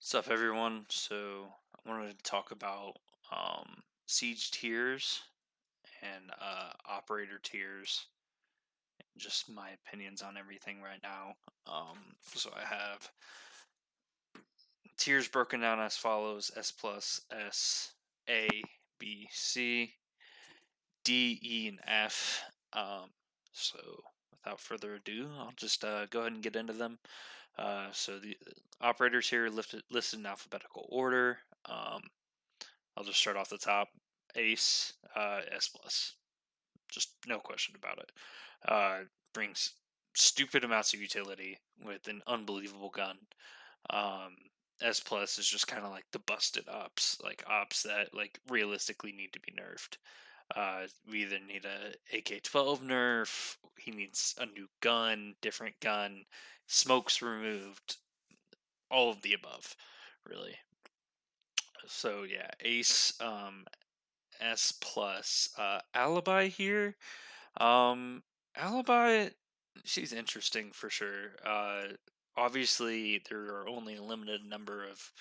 What's up, everyone? So, I wanted to talk about siege tiers and operator tiers, just my opinions on everything right now. So, I have tiers broken down as follows: S plus, S, A, B, C, D, E, and F. So, without further ado, I'll just go ahead and get into them. So, the operators here listed in alphabetical order. I'll just start off the top. Ace, S plus, just no question about it. Brings stupid amounts of utility with an unbelievable gun. Um, S plus is just kind of like the busted ops, like ops that like realistically need to be nerfed. We either need a AK-12 nerf, he needs a new gun, different gun, smokes removed, all of the above, really. So yeah, Ace, S plus. Alibi here. Um, Alibi, she's interesting for sure. Obviously there are only a limited number of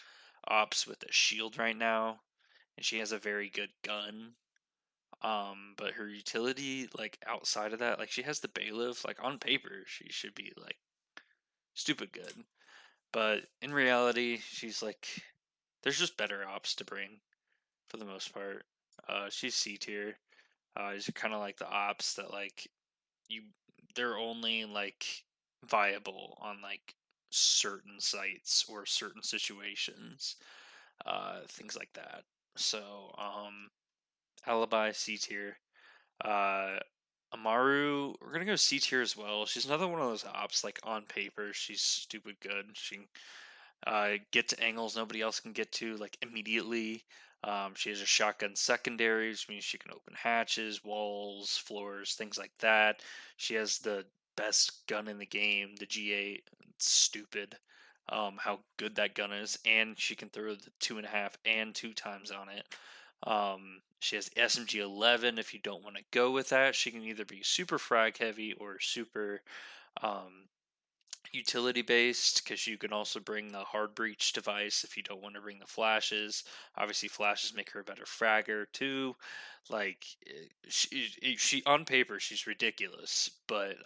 ops with a shield right now, and she has a very good gun. But her utility, like outside of that, like she has the bailiff. Like on paper, she should be like stupid good, but in reality, she's like there's just better ops to bring for the most part. She's C tier. These are kind of like the ops that like you they're only like viable on like certain sites or certain situations, things like that. So Alibi C tier. uh Amaru, we're gonna go C tier as well. She's another one of those ops like on paper she's stupid good. She can get to angles nobody else can get to like immediately. She has a shotgun secondary, which means she can open hatches, walls, floors, things like that. She has the best gun in the game, the G8. It's stupid how good that gun is, and she can throw the 2.5 and 2 times on it. She has SMG 11. If you don't want to go with that, she can either be super frag heavy or super um, utility based, because you can also bring the hard breach device if you don't want to bring the flashes. Obviously flashes make her a better fragger too. Like she on paper she's ridiculous, but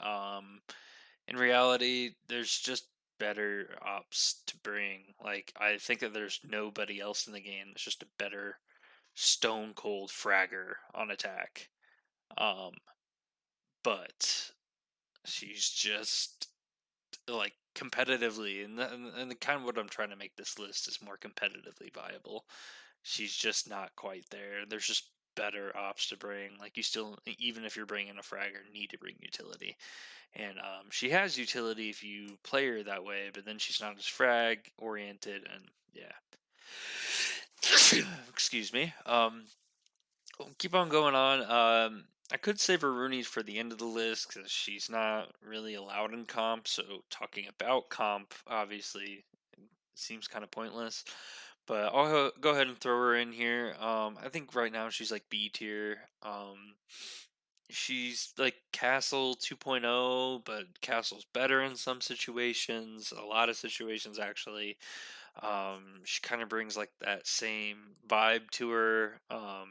in reality there's just better ops to bring. Like I think that there's nobody else in the game that's just a better stone cold fragger on attack. um but she's just like competitively, and the kind of what I'm trying to make this list is more competitively viable. She's just not quite there. There's just better ops to bring. Like you still, even if you're bringing a fragger, need to bring utility, and she has utility if you play her that way. But then she's not as frag oriented, and yeah. Excuse me. We'll keep on going on. I could save Rooney for the end of the list because she's not really allowed in comp. So talking about comp obviously seems kind of pointless. But I'll go ahead and throw her in here. I think right now she's like B tier. She's like Castle 2.0, but Castle's better in some situations. A lot of situations actually. She kind of brings like that same vibe to her.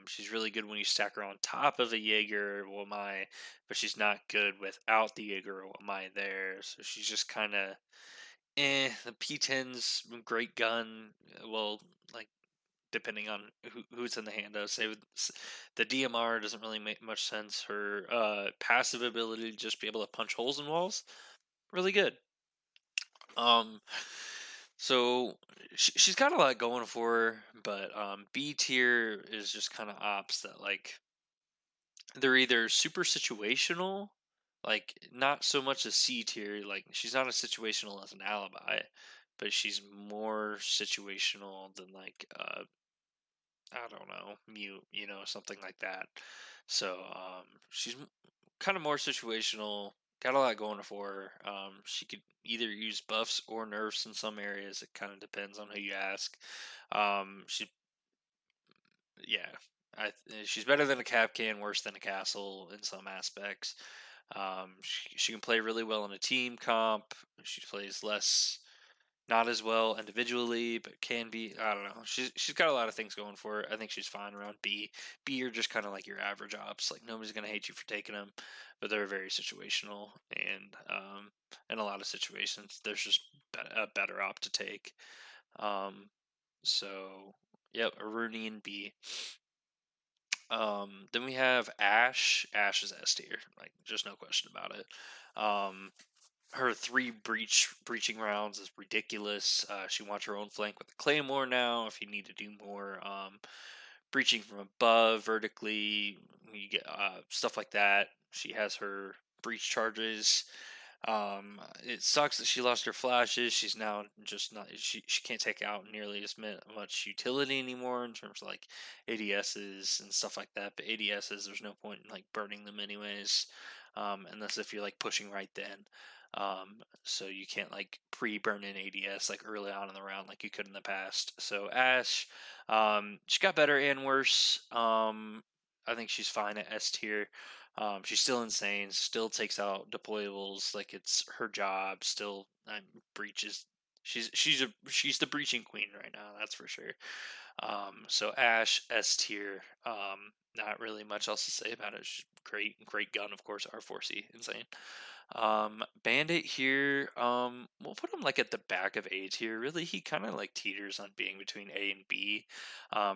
She's really good when you stack her on top of a Jaeger Wamai, but she's not good without the Jaeger Wamai there. So she's just kind of the P10's great gun. Well, like depending on who's in the hand of. Say the DMR doesn't really make much sense. Her passive ability to just be able to punch holes in walls, really good. Um, so she's got a lot going for her, but B tier is just kind of ops that like they're either super situational, like not so much a C tier. Like she's not as situational as an alibi, but she's more situational than like I don't know, mute, something like that. So she's kind of more situational. Got a lot going for her. She could either use buffs or nerfs in some areas. It kind of depends on who you ask. She, yeah, she's better than a cap can, worse than a castle in some aspects. She can play really well in a team comp. She plays less. not as well individually, but can be. I don't know. She's got a lot of things going for her. I think she's fine around B. B, you're just kind of like your average ops. Like nobody's gonna hate you for taking them, but they're very situational, and in a lot of situations, there's just a better op to take. Um, so yep, Aruni and B. Then we have Ash. Ash is S tier, like just no question about it. Her three breaching rounds is ridiculous. She wants her own flank with the claymore now. If you need to do more breaching from above vertically, you get stuff like that. She has her breach charges. It sucks that she lost her flashes. She's now just not. She can't take out nearly as much utility anymore in terms of like ADSs and stuff like that. But ADSs, there's no point in like burning them anyways, unless if you're like pushing right then. So you can't like pre-burn an ADS like early on in the round like you could in the past. So Ash, she got better and worse. I think she's fine at S tier. She's still insane. Still takes out deployables like it's her job. Still breaches. She's the breaching queen right now. That's for sure. So Ash S tier. Not really much else to say about it. She's great gun, of course. R4C, insane. Bandit here, we'll put him like at the back of A tier. Really, he kind of like teeters on being between A and B.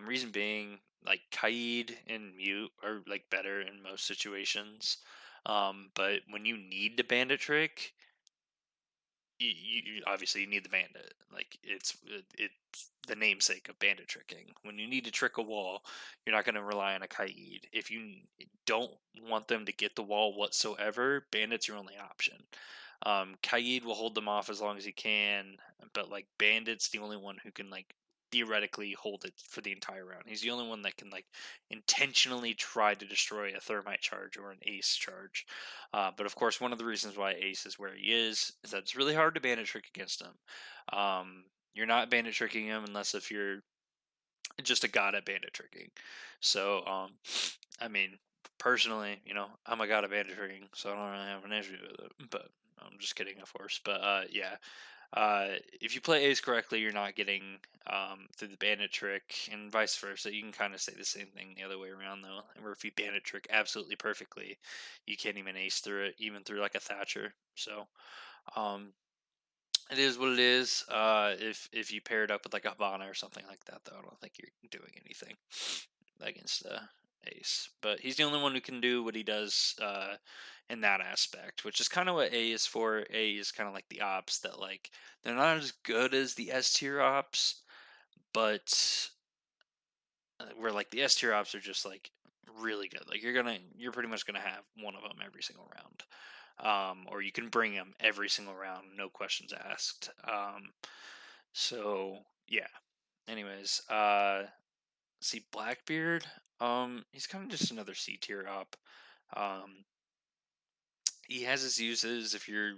Reason being, like Kaid and Mute are like better in most situations. But when you need the bandit trick, you obviously you need the bandit. Like it's the namesake of bandit tricking. When you need to trick a wall, you're not going to rely on a Kaid. If you don't want them to get the wall whatsoever, bandit's your only option. Kaid will hold them off as long as he can, but like bandit's the only one who can like theoretically hold it for the entire round. He's the only one that can like intentionally try to destroy a thermite charge or an ace charge. But of course, one of the reasons why ace is where he is that it's really hard to bandit trick against him. You're not bandit tricking him unless if you're just a god at bandit tricking. So, I mean, personally, I'm a god at bandit tricking, so I don't really have an issue with it. But I'm just kidding, of course. But yeah, if you play ace correctly, you're not getting through the bandit trick, and vice versa. You can kind of say the same thing the other way around, though. Where if you bandit trick absolutely perfectly, you can't even ace through it, even through like a Thatcher. So, um, it is what it is. If you pair it up with like a Havana or something like that, though, I don't think you're doing anything against Ace. But he's the only one who can do what he does in that aspect, which is kind of what A is for. A is kind of like the ops that like they're not as good as the S tier ops, but where like the S tier ops are just like really good. Like you're pretty much gonna have one of them every single round. Or you can bring them every single round, no questions asked. So yeah. Anyways, see Blackbeard. He's kind of just another C tier up. Um, he has his uses if you're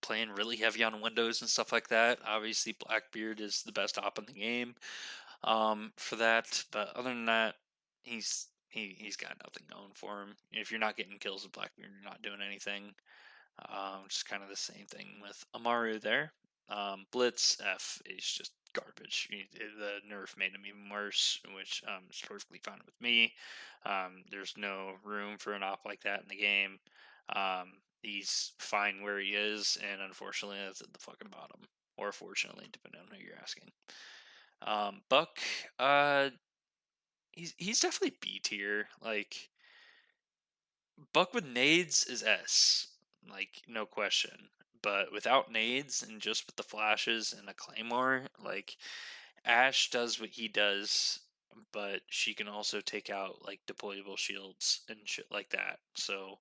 playing really heavy on windows and stuff like that. Obviously, Blackbeard is the best op in the game. For that, but other than that, he's got nothing going for him. If you're not getting kills with Blackbeard, you're not doing anything. Just kind of the same thing with Amaru there. Blitz F is just garbage. The nerf made him even worse, which is perfectly fine with me. There's no room for an op like that in the game. He's fine where he is, and unfortunately, that's at the fucking bottom. Or fortunately, depending on who you're asking. Buck, he's definitely B tier. Like Buck with nades is S, like no question. But without nades and just with the flashes and a claymore, like Ash does what he does, but she can also take out like deployable shields and shit like that. So,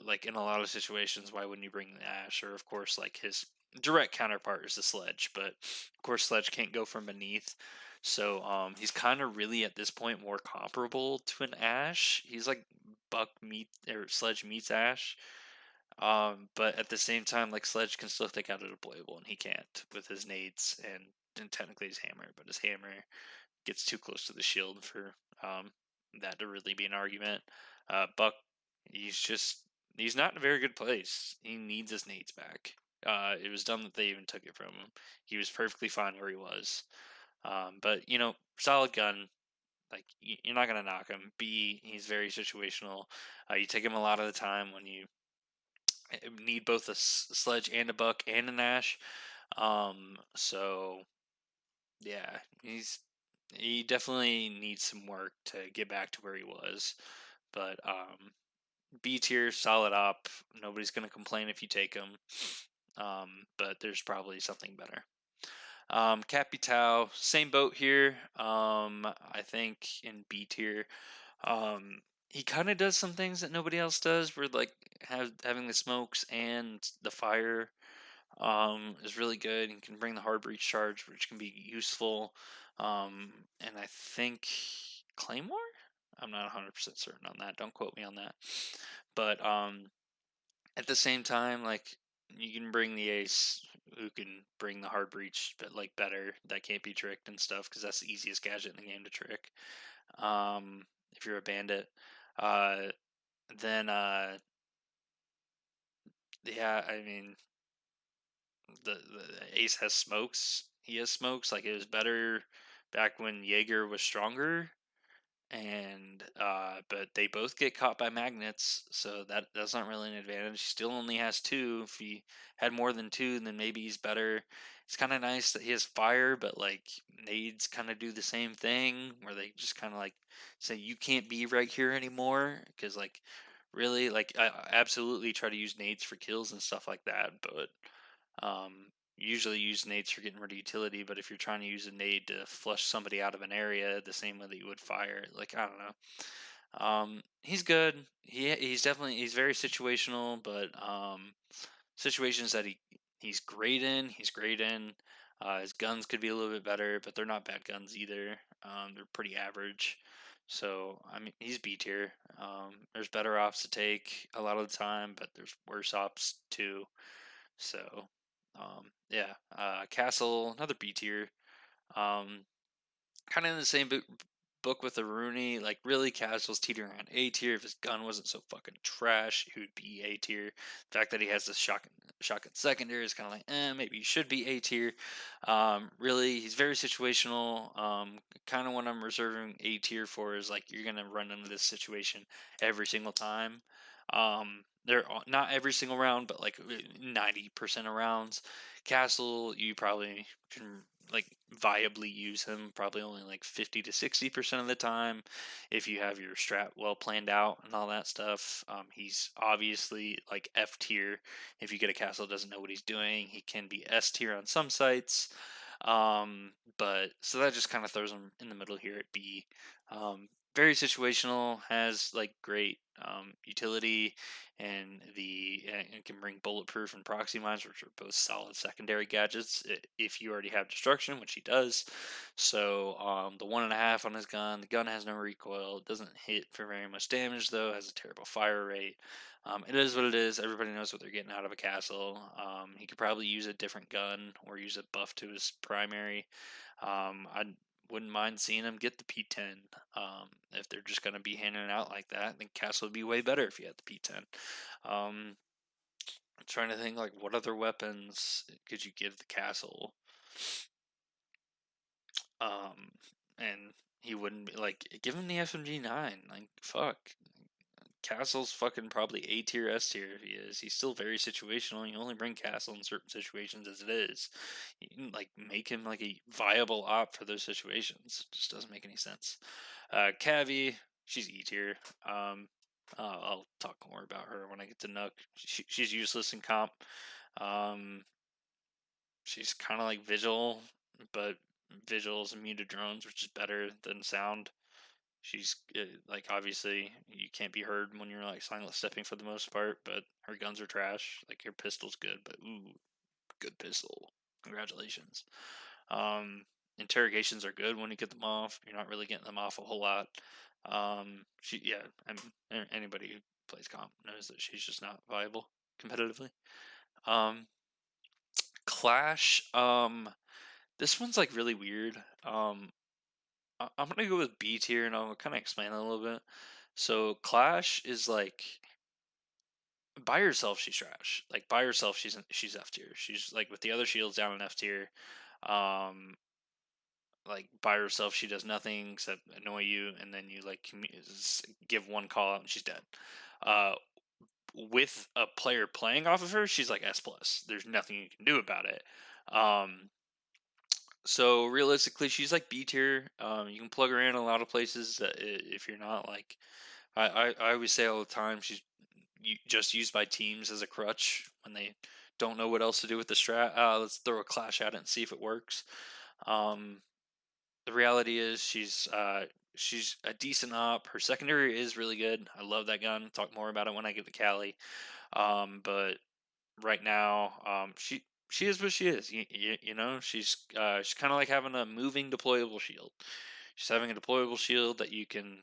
like in a lot of situations, why wouldn't you bring the Ash? Or of course, like his direct counterpart is the Sledge, but of course, Sledge can't go from beneath. So he's kind of really at this point more comparable to an Ash. He's like Buck meet or Sledge meets Ash. But at the same time, like Sledge can still take out a deployable, and he can't with his nades and technically his hammer. But his hammer gets too close to the shield for that to really be an argument. Buck, he's not in a very good place. He needs his nades back. It was dumb that they even took it from him. He was perfectly fine where he was. But solid gun. Like you're not gonna knock him. B, he's very situational. You take him a lot of the time when you need both a sledge and a buck and an ash. So yeah, he definitely needs some work to get back to where he was. But B tier, solid op. Nobody's gonna complain if you take him. But there's probably something better. Capital, same boat here. I think in B tier. He kind of does some things that nobody else does. Where like having the smokes and the fire is really good and can bring the hard breach charge, which can be useful. And I think Claymore. I'm not 100% certain on that. Don't quote me on that. But at the same time, like you can bring the ace who can bring the hard breach, but like better that can't be tricked and stuff because that's the easiest gadget in the game to trick. If you're a bandit, uh, then yeah, I mean the ace has smokes. He has smokes. Like it was better back when Jaeger was stronger, and but they both get caught by magnets, so that's not really an advantage. He still only has two. If he had more than two, then maybe he's better. It's kind of nice that he has fire, but like nades kind of do the same thing, where they just kind of like say you can't be right here anymore, because like really like I absolutely try to use nades for kills and stuff like that, but usually use nades for getting rid of utility, but if you're trying to use a nade to flush somebody out of an area the same way that you would fire, like I don't know. He's good. He's very situational, but situations that he's great in, he's great in. His guns could be a little bit better, but they're not bad guns either. They're pretty average. So I mean, he's B tier. There's better ops to take a lot of the time, but there's worse ops too. So, yeah, Castle, another B tier. Um, kind of in the same book with the Rooney. Like, really, Castle's teetering on A tier. If his gun wasn't so fucking trash, he would be A tier. The fact that he has this shotgun secondary is kind of like, maybe he should be A tier. Really, he's very situational. Kind of what I'm reserving A tier for is like you're gonna run into this situation every single time. They're not every single round, but like 90% of rounds. Castle, you probably can like viably use him probably only like 50 to 60% of the time if you have your strat well planned out and all that stuff. He's obviously like F tier if you get a castle doesn't know what he's doing. He can be S tier on some sites. But so that just kind of throws him in the middle here at B. Very situational, has like great utility, and and can bring bulletproof and proxy mines, which are both solid secondary gadgets if you already have destruction, which he does. So the 1.5 on his gun, the gun has no recoil. It doesn't hit for very much damage though. Has a terrible fire rate. It is what it is. Everybody knows what they're getting out of a castle. He could probably use a different gun or use a buff to his primary. I wouldn't mind seeing him get the P10. If they're just going to be handing it out like that, then Castle would be way better if he had the P10. I'm trying to think like what other weapons could you give the Castle? And he wouldn't be like give him the FMG9. Like fuck, Castle's fucking probably A tier, S tier if he is. He's still very situational. You only bring Castle in certain situations as it is. You can like make him like a viable op for those situations. It just doesn't make any sense. Cavi, she's E tier. I'll talk more about her when I get to Nook. She's useless in comp. Um, she's kind of like Vigil, but Vigil is immune to drones, which is better than sound. She's like obviously you can't be heard when you're like silent stepping for the most part, but her guns are trash. Like her pistol's good, but ooh, good pistol. Congratulations. Interrogations are good when you get them off. You're not really getting them off a whole lot. Anybody who plays comp knows that she's just not viable competitively. Um, Clash. This one's like really weird. I'm gonna go with B tier, and I'll kind of explain it a little bit. So Clash is like by herself, she's trash. Like by herself, she's F tier. She's like with the other shields down in F tier. Um, like by herself, she does nothing except annoy you, and then you like give one call out and she's dead. Uh, with a player playing off of her, she's like S plus. There's nothing you can do about it. So realistically, she's like B tier. You can plug her in a lot of places. If you're not like, I always say all the time, she's just used by teams as a crutch when they don't know what else to do with the strat. Let's throw a clash at it and see if it works. Um, the reality is she's a decent op. Her secondary is really good. I love that gun. Talk more about it when I get to Cali. But right now, she is what she is. You know, she's kind of like having a moving deployable shield. She's having a deployable shield that you can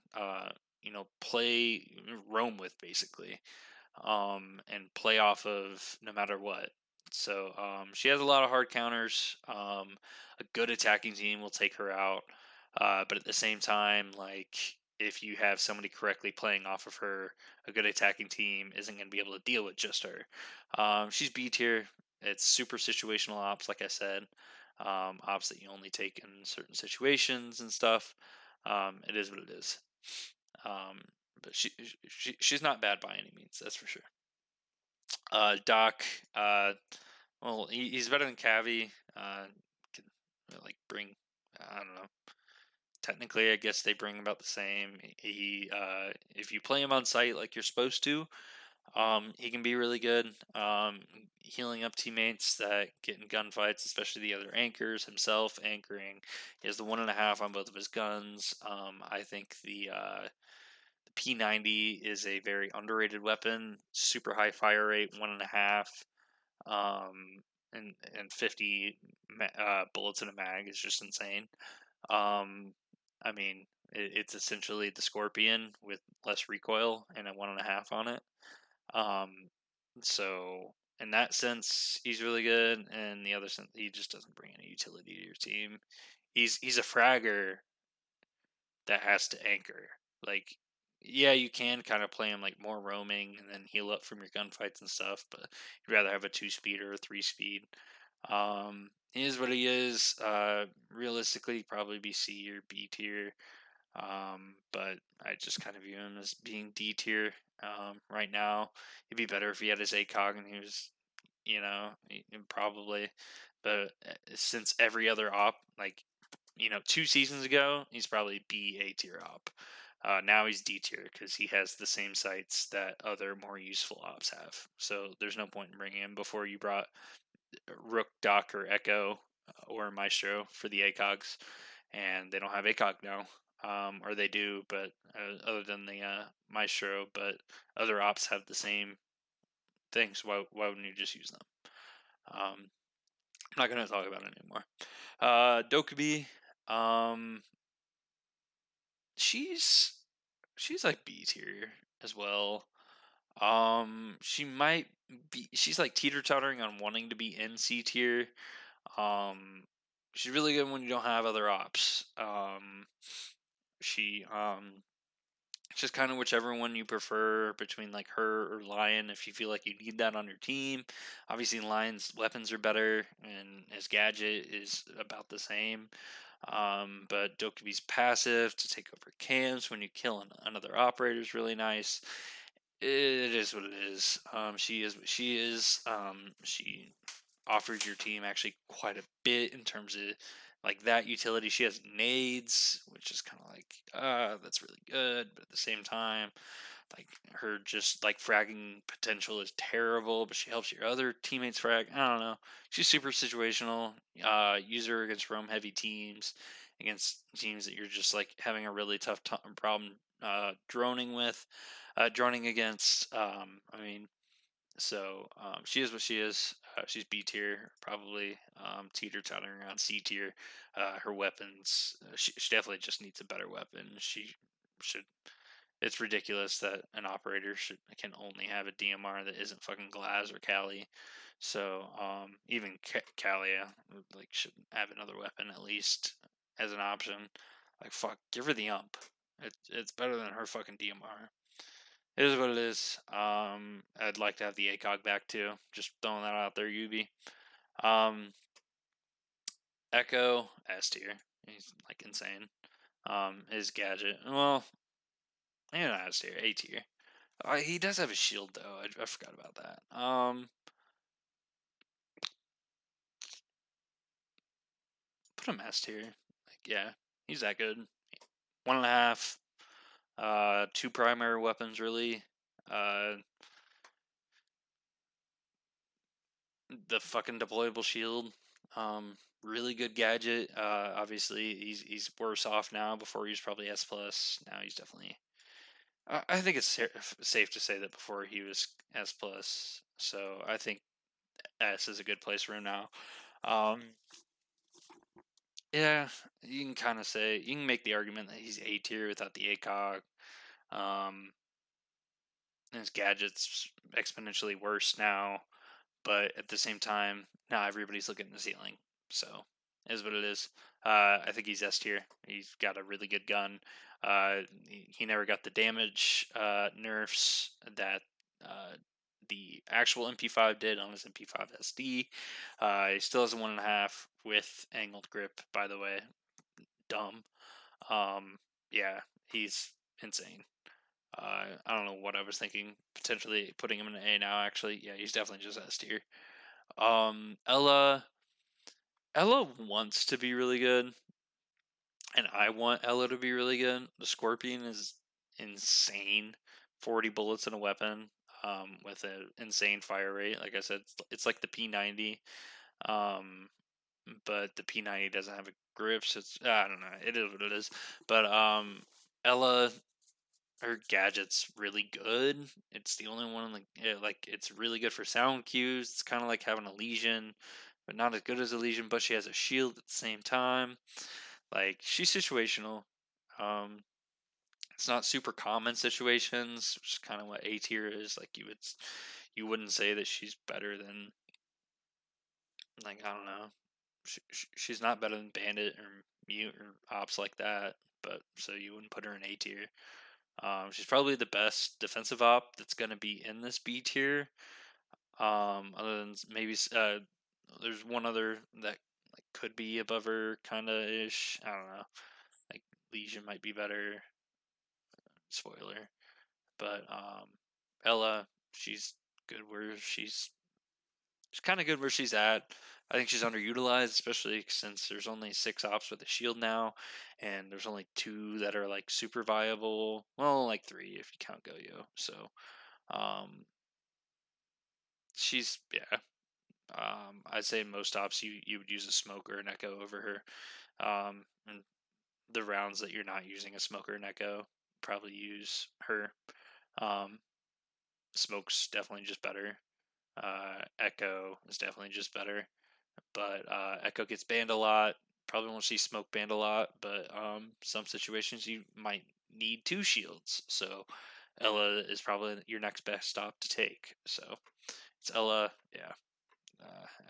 play roam with basically, and play off of no matter what. So she has a lot of hard counters. A good attacking team will take her out, but at the same time, like if you have somebody correctly playing off of her, a good attacking team isn't going to be able to deal with just her. She's B tier. It's super situational ops, like I said. Ops that you only take in certain situations and stuff. It is what it is. Um, but she's not bad by any means, that's for sure. Doc, well, he's better than Cavi. Can like bring, I don't know. Technically, I guess they bring about the same. If you play him on site like you're supposed to, he can be really good. Healing up teammates that get in gunfights, especially the other anchors. Himself anchoring. He has the 1.5 on both of his guns. I think the P90 is a very underrated weapon. Super high fire rate, 1.5, and 50 bullets in a mag is just insane. I mean, it's essentially the Scorpion with less recoil and a 1.5 on it. Um, so in that sense, he's really good. And the other sense, he just doesn't bring any utility to your team. He's a fragger that has to anchor. Like, yeah, you can kind of play him like more roaming and then heal up from your gunfights and stuff, but you'd rather have a 2 speed or a 3 speed. He is what he is. Realistically, probably be C or B tier. But I just kind of view him as being D tier. Right now, it'd be better if he had his ACOG and he was, probably. But since every other op, like 2 seasons ago, he's probably B A tier op. Now he's D tier because he has the same sights that other more useful ops have. So there's no point in bringing him before you brought Rook, Doc, or Echo or Maestro for the ACOGs, and they don't have ACOG now. Or they do, but other than the Maestro, but other ops have the same things. Why wouldn't you just use them? I'm not going to talk about it anymore. Dokubi, um, she's like B tier as well. She might be. She's like teeter tottering on wanting to be in C tier. Um, she's really good when you don't have other ops. She just kind of whichever one you prefer between like her or Lion if you feel like you need that on your team. Obviously, Lion's weapons are better and his gadget is about the same. But Dokubi's passive to take over camps when you kill another operator is really nice. It is what it is. She is what she is. She offers your team actually quite a bit in terms of like that utility. She has nades, which is kind of like that's really good, but at the same time, like her just like fragging potential is terrible, but she helps your other teammates frag. I don't know. She's super situational. Use her against roam heavy teams, against teams that you're just like having a really tough problem droning with, droning against. I mean, so she is what she is. She's B tier, probably teeter tottering around C tier. Her weapons, she definitely just needs a better weapon. She should. It's ridiculous that an operator can only have a DMR that isn't fucking Glaz or Kali. So even Kalia like should have another weapon at least as an option. Like fuck, give her the ump. It's better than her fucking DMR. It is what it is. I'd like to have the ACOG back too. Just throwing that out there, Yubi. Echo S tier. He's like insane. His gadget. Well, maybe not S tier. A tier. He does have a shield though. I forgot about that. Put him S tier. Like, yeah, he's that good. 1.5. Two primary weapons really. The fucking deployable shield. Really good gadget. Obviously he's worse off now. Before he was probably S plus. Now he's definitely. I think it's safe to say that before he was S plus. So I think S is a good place for him now. Yeah, you can kind of say you can make the argument that he's A tier without the ACOG. His gadget's exponentially worse now, but at the same time, now everybody's looking at the ceiling. So, is what it is. I think he's S tier. He's got a really good gun. He never got the damage nerfs that the actual MP5 did on his MP5 SD. He still has a 1.5 with angled grip, by the way. Dumb. Yeah, he's insane. I don't know what I was thinking. Potentially putting him in an A now. Actually, yeah, he's definitely just S tier. Ella wants to be really good, and I want Ella to be really good. The Scorpion is insane. 40 bullets in a weapon, with an insane fire rate. Like I said, it's like the P90, but the P90 doesn't have a grip, so it's I don't know. It is what it is. But Ella, her gadget's really good. It's the only one like it's really good for sound cues. It's kind of like having a Legion, but not as good as a Legion. But she has a shield at the same time. Like she's situational. Um, it's not super common situations, which is kind of what A tier is. Like you wouldn't say that she's better than like I don't know. She's not better than Bandit or Mute or ops like that. But so you wouldn't put her in A tier. She's probably the best defensive op that's going to be in this B tier. Other than maybe there's one other that like could be above her, kind of ish. I don't know. Like Legion might be better. Spoiler, but Ella, she's good where she's kind of good where she's at. I think she's underutilized, especially since there's only 6 ops with a shield now, and there's only 2 that are like super viable. Well, like 3 if you count Goyo. So, um, she's yeah. I'd say most ops you would use a smoke or an echo over her. And the rounds that you're not using a smoke or an echo, probably use her. Um, smoke's definitely just better. Echo is definitely just better. But Echo gets banned a lot. Probably won't see Smoke banned a lot, but some situations you might need 2 shields. So Ella is probably your next best stop to take. So it's Ella, yeah.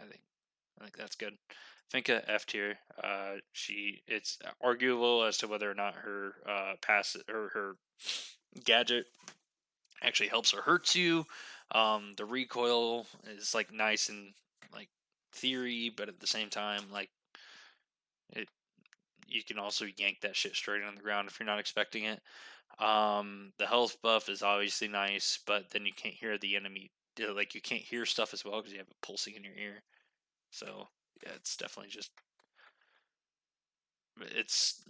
I think that's good. Finka F tier. It's arguable as to whether or not her pass or her gadget actually helps or hurts you. The recoil is like nice in like theory, but at the same time, like it, you can also yank that shit straight on the ground if you're not expecting it. The health buff is obviously nice, but then you can't hear the enemy. Like you can't hear stuff as well because you have it pulsing in your ear. So yeah, it's definitely just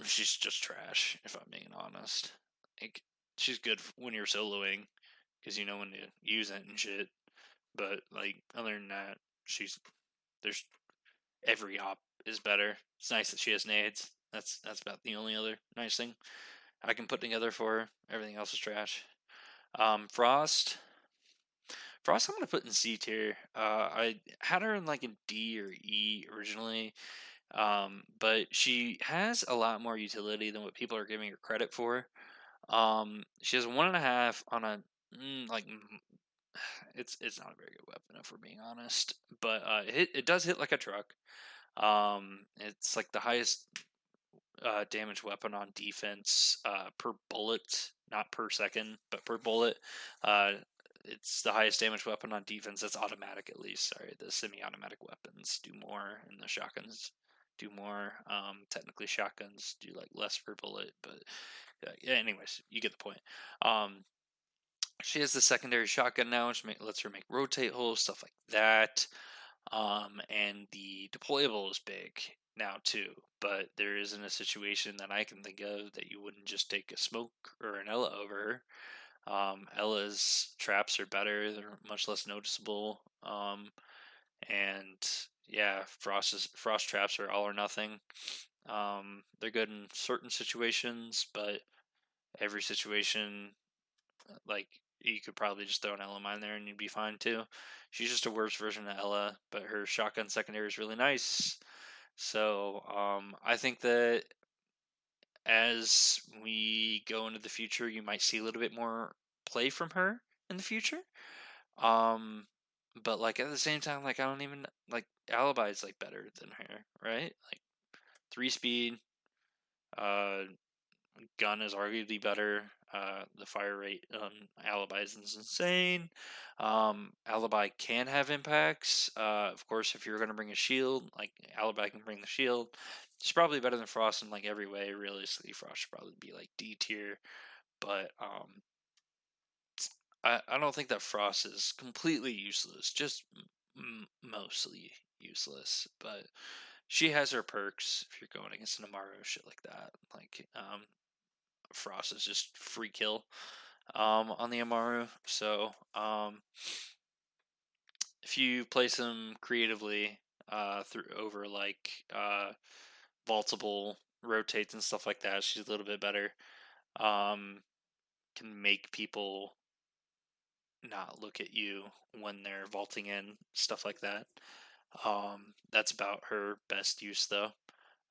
she's just trash if I'm being honest. Like she's good when you're soloing because you know when to use it and shit. But like other than that, there's every op is better. It's nice that she has nades. That's about the only other nice thing I can put together for her. Everything else is trash. Frost. Frost, I'm gonna put in C tier. I had her in like a D or E originally, but she has a lot more utility than what people are giving her credit for. She has 1.5 on a like it's not a very good weapon if we're being honest, but it does hit like a truck. It's like the highest damage weapon on defense per bullet not per second, but per bullet. It's the highest damage weapon on defense. That's automatic, at least. Sorry, the semi-automatic weapons do more, and the shotguns do more. Technically, shotguns do like less per bullet, but yeah. Anyways, you get the point. She has the secondary shotgun now, which lets her make rotate holes, stuff like that. And the deployable is big now too, but there isn't a situation that I can think of that you wouldn't just take a smoke or an Ella over her. Ella's traps are better; they're much less noticeable. And yeah, frost traps are all or nothing. They're good in certain situations, but every situation, like, you could probably just throw an Ella mine there and you'd be fine too. She's just a worse version of Ella, but her shotgun secondary is really nice. So I think that as we go into the future, you might see a little bit more play from her in the future. Um, but like at the same time, like I don't even like Alibi is like better than her, right? Like 3 speed, uh, gun is arguably better. The fire rate on Alibi is insane. Alibi can have impacts. Of course, if you're going to bring a shield, like Alibi can bring the shield. It's probably better than Frost in like every way. Realistically, Frost should probably be like D tier. But I don't think that Frost is completely useless. Just mostly useless. But she has her perks if you're going against an Amaru, shit like that. Like Frost is just free kill on the Amaru. So if you place him creatively through over like vaultable rotates and stuff like that, she's a little bit better. Can make people not look at you when they're vaulting in, stuff like that. That's about her best use though.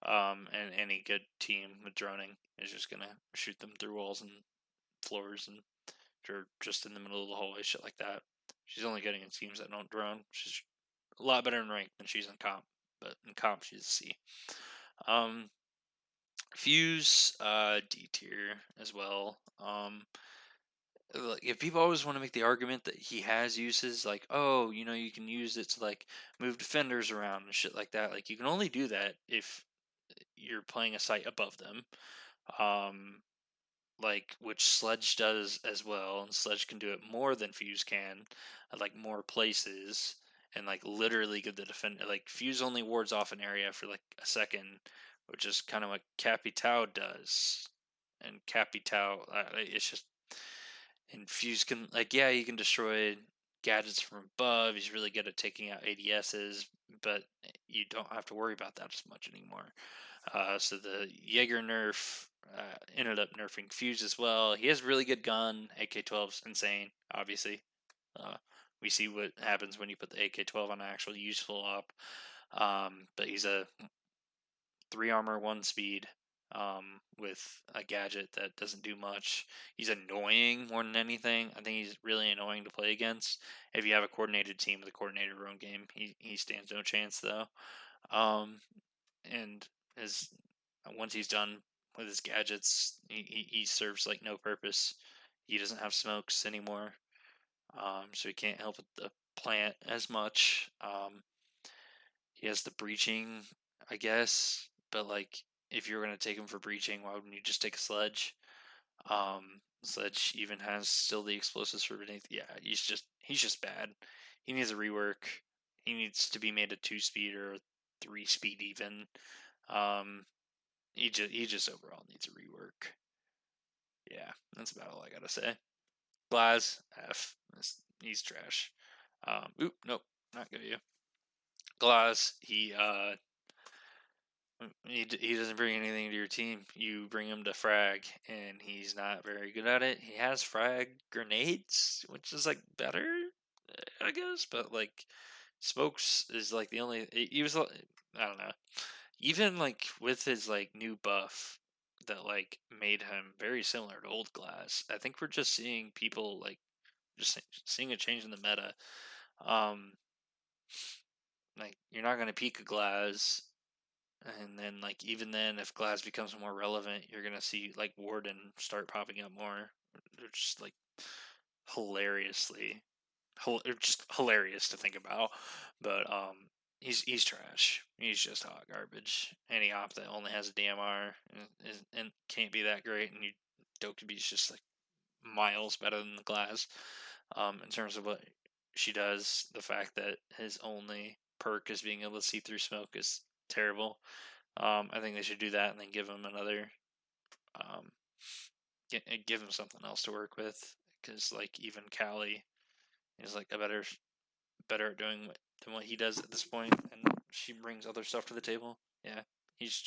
And any good team with droning is just gonna shoot them through walls and floors and or just in the middle of the hallway, shit like that. She's only getting in teams that don't drone. She's a lot better in rank than she's in comp, but in comp she's a C. Fuse, D tier as well. Like if people always want to make the argument that he has uses, like, oh, you can use it to like move defenders around and shit like that. Like you can only do that if you're playing a site above them. Um, like which Sledge does as well, and Sledge can do it more than Fuse can, at like more places, and like literally give the defender like Fuse only wards off an area for like a second, which is kind of what Capitao does, and Capitao it's just and Fuse can like yeah he can destroy gadgets from above. He's really good at taking out ADSs, but you don't have to worry about that as much anymore. So the Jaeger nerf ended up nerfing Fuse as well. He has a really good gun. AK-12's insane, obviously. We see what happens when you put the AK-12 on an actual useful op. But he's a 3 armor, 1 speed with a gadget that doesn't do much. He's annoying more than anything. I think he's really annoying to play against. If you have a coordinated team with a coordinated run game, he stands no chance though. And his once he's done with his gadgets, he serves like no purpose. He doesn't have smokes anymore, so he can't help with the plant as much. He has the breaching, I guess, but like if you're gonna take him for breaching, why wouldn't you just take a sledge? Sledge even has still the explosives for beneath. Yeah, he's just bad. He needs a rework. He needs to be made a 2-speed or a 3-speed even. He just overall needs a rework. Yeah, that's about all I gotta say. Glaz F. He's trash. Nope, not good. You. Glaz, he doesn't bring anything to your team. You bring him to frag, and he's not very good at it. He has frag grenades, which is like better, I guess, but like smokes is like the only. He was I don't know. Even like with his like new buff that like made him very similar to old Glass, I think we're just seeing people like just seeing a change in the meta. Um, like you're not gonna peak a Glass, and then like even then, if Glass becomes more relevant, you're gonna see like Warden start popping up more. they're just like hilariously, just hilarious to think about. But he's trash. He's just hot garbage. Any op that only has a DMR and can't be that great, and you Dokubi's just like miles better than the Glass. In terms of what she does, the fact that his only perk is being able to see through smoke is terrible. I think they should do that and then give him another, um, give him something else to work with. Because like even Callie is like better at doing than what he does at this point, and she brings other stuff to the table. Yeah, he's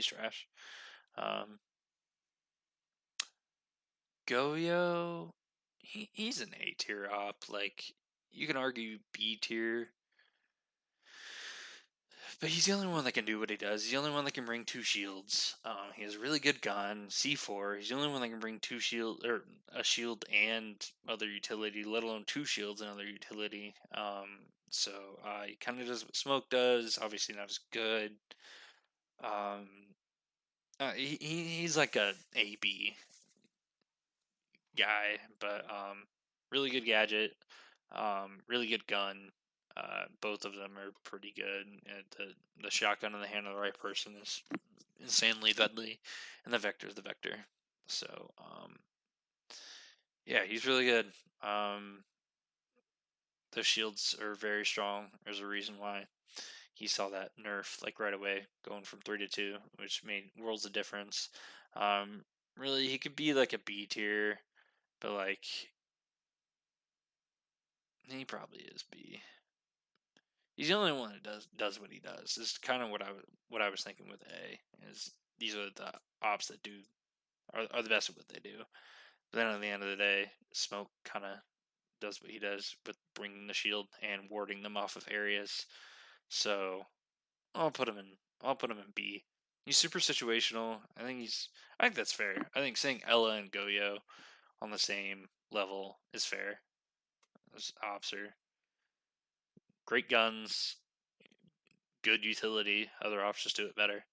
trash. Um, Goyo, he's an A tier op. Like you can argue B tier, but he's the only one that can do what he does. He's the only one that can bring two shields. He has a really good gun, C4. He's the only one that can bring two shield or a shield and other utility, let alone two shields and other utility. So he kind of does what Smoke does. Obviously not as good. He's like a AB guy, but really good gadget, really good gun. Both of them are pretty good. The shotgun in the hand of the right person is insanely deadly, and the vector is the vector. So yeah, he's really good. The shields are very strong. There's a reason why he saw that nerf like right away, going from 3 to 2, which made worlds of difference. Really, he could be like a B tier, but like he probably is B. He's the only one that does what he does. This is kind of what I was thinking with A. Is these are the ops that are the best at what they do. But then at the end of the day, Smoke kind of does what he does with bringing the shield and warding them off of areas. So I'll put him in B. He's super situational. I think that's fair. I think saying Ella and Goyo on the same level is fair. Those ops are great guns, good utility. Other ops just do it better.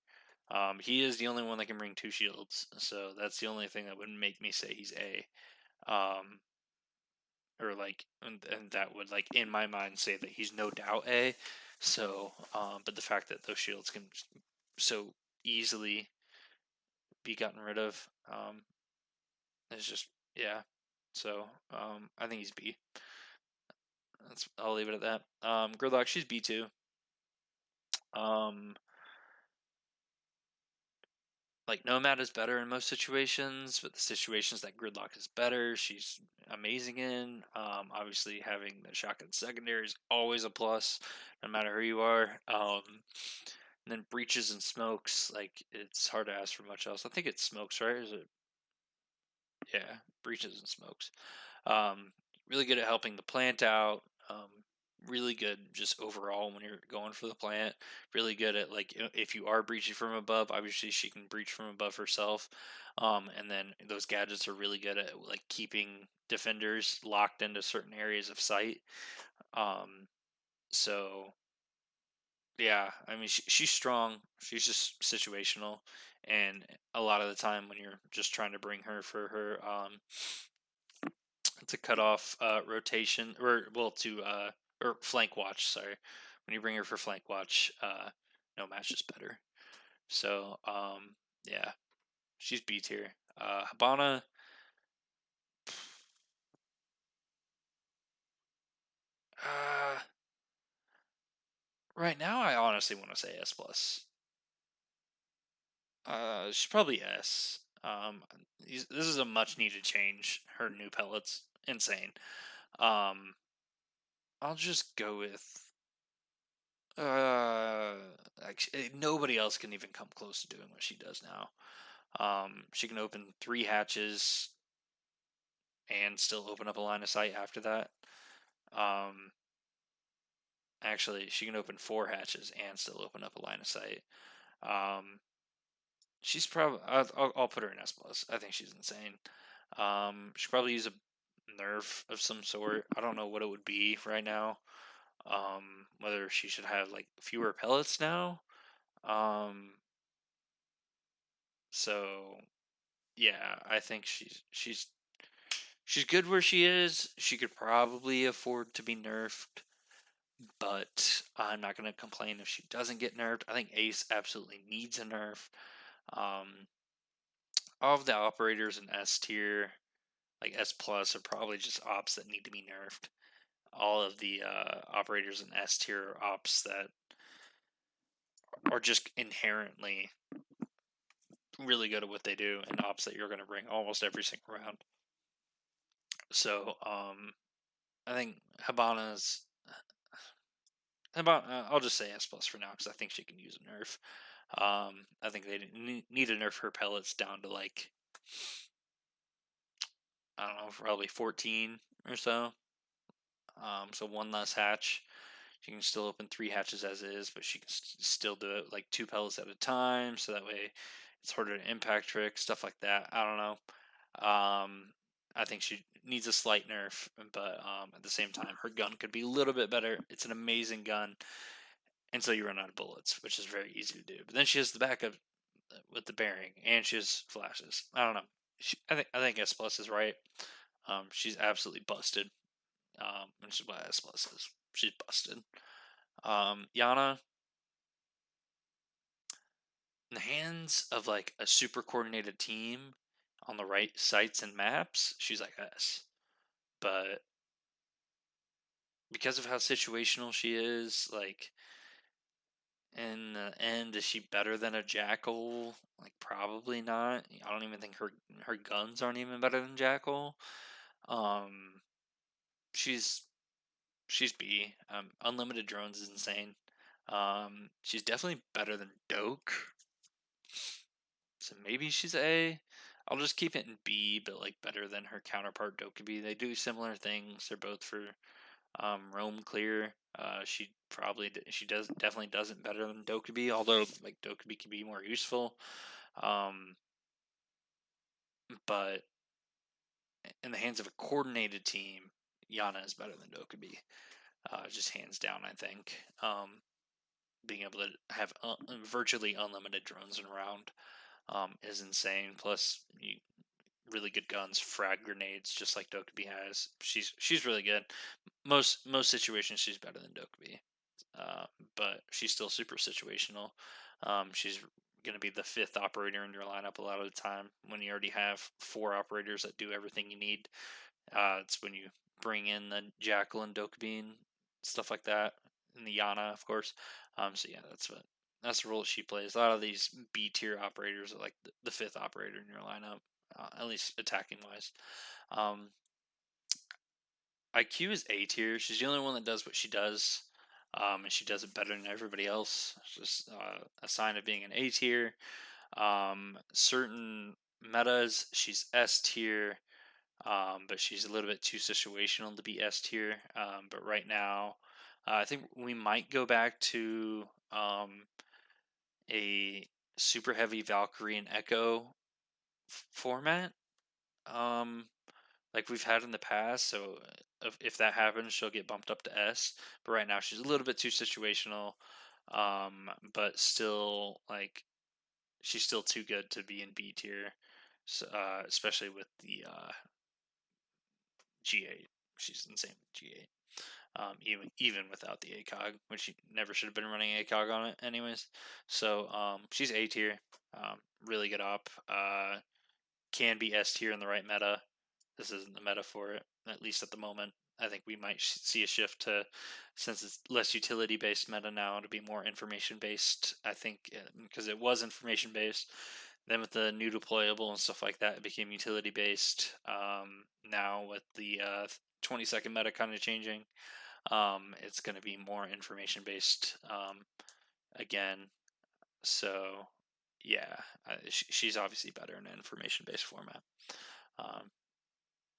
He is the only one that can bring two shields, so that's the only thing that would make me say he's A. Um, or like, and that would like in my mind say that he's no doubt A. So, but the fact that those shields can so easily be gotten rid of, is just yeah. So, I think he's B. I'll leave it at that. Gridlock, she's B too. Um, like Nomad is better in most situations, but the situations that Gridlock is better, she's amazing in. Obviously having the shotgun secondary is always a plus, no matter who you are. And then breaches and smokes, like it's hard to ask for much else. I think it's smokes, right? Is it? Yeah, breaches and smokes. Um, really good at helping the plant out. Really good just overall when you're going for the plant. Really good at like if you are breaching from above, obviously she can breach from above herself. And then those gadgets are really good at like keeping defenders locked into certain areas of sight. So yeah, I mean she's strong. She's just situational, and a lot of the time when you're just trying to bring her for her to cut off rotation or flank watch. Sorry, when you bring her for flank watch, no match is better. So yeah, she's B tier. Habana, uh, right now I honestly want to say S plus. She's probably S. This is a much needed change. Her new pellets, insane. Um, I'll just go with actually, nobody else can even come close to doing what she does now. She can open 3 hatches and still open up a line of sight after that. Um, actually, she can open 4 hatches and still open up a line of sight. She's probably I'll put her in S plus. I think she's insane. She probably use a nerf of some sort. I don't know what it would be right now. Whether she should have like fewer pellets now. Um, so yeah, I think she's she's good where she is. She could probably afford to be nerfed, but I'm not going to complain if she doesn't get nerfed. I think Ace absolutely needs a nerf. All of the operators in S tier, like S plus, are probably just ops that need to be nerfed. All of the operators in S tier are ops that are just inherently really good at what they do, and ops that you're going to bring almost every single round. So I think Habana's. I'll just say S plus for now because I think she can use a nerf. I think they need to nerf her pellets down to like, I don't know, probably 14 or so. So one less hatch. She can still open 3 hatches as is, but she can still do it like 2 pellets at a time, so that way it's harder to impact trick, stuff like that. I don't know. I think she needs a slight nerf, but at the same time, her gun could be a little bit better. It's an amazing gun until you run out of bullets, which is very easy to do. But then she has the backup with the bearing, and she has flashes. I don't know. I think S plus is right. She's absolutely busted. Which is what S plus is. She's busted. Yana, in the hands of like a super coordinated team on the right sites and maps, she's like S. But because of how situational she is, like in the end, is she better than a Jackal? Like probably not. I don't even think her guns aren't even better than Jackal. Um, she's she's B. Unlimited drones is insane. She's definitely better than Doke. So maybe she's A. I'll just keep it in B, but like better than her counterpart Dokkaebi. They do similar things. They're both for roam clear. She definitely does it better than Dokkaebi, although like Dokkaebi can be more useful. But in the hands of a coordinated team, Yana is better than Dokkaebi. Just hands down, I think. Being able to have virtually unlimited drones in a round is insane. Plus, really good guns, frag grenades, just like Dokkaebi has. She's really good. Most situations, she's better than Dokkaebi, but she's still super situational. She's going to be the 5th operator in your lineup a lot of the time when you already have 4 operators that do everything you need. It's when you bring in the Jackal and Dokkaebi and stuff like that, and the Yana, of course. So yeah, that's the role she plays. A lot of these B tier operators are like the 5th operator in your lineup, at least attacking wise. IQ is A tier. She's the only one that does what she does, and she does it better than everybody else. It's just a sign of being an A tier. Certain metas, she's S tier, but she's a little bit too situational to be S tier. But right now, I think we might go back to a super heavy Valkyrie and Echo format. Like we've had in the past. So if that happens, she'll get bumped up to S. But right now, she's a little bit too situational. But still, like she's still too good to be in B tier. So, especially with the G8. She's insane with G8. Even without the ACOG, which she never should have been running ACOG on it, anyways. So she's A tier. Really good op. Can be S tier in the right meta. This isn't the meta for it, at least at the moment. I think we might see a shift to, since it's less utility based meta now, to be more information based. I think because it was information based, then with the new deployable and stuff like that, it became utility based. Now with the 20-second meta kind of changing, it's going to be more information based again. So yeah, she's obviously better in an information based format.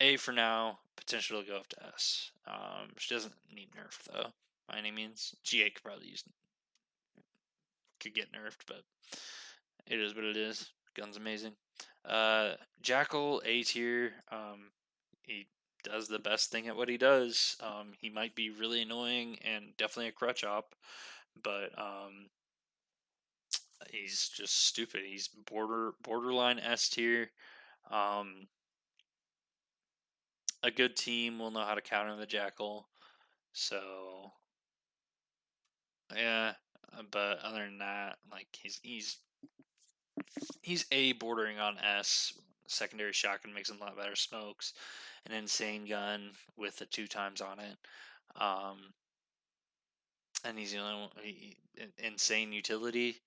A for now, potential to go up to S. She doesn't need nerf though, by any means. G8 could get nerfed, but it is what it is. Gun's amazing. Jackal A tier. He does the best thing at what he does. He might be really annoying and definitely a crutch op, but he's just stupid. He's borderline S tier. Um, a good team will know how to counter the Jackal. So yeah, but other than that, like he's A bordering on S. Secondary shotgun makes him a lot better. Smokes, an insane gun with the 2 times on it. And he's the only one, insane utility.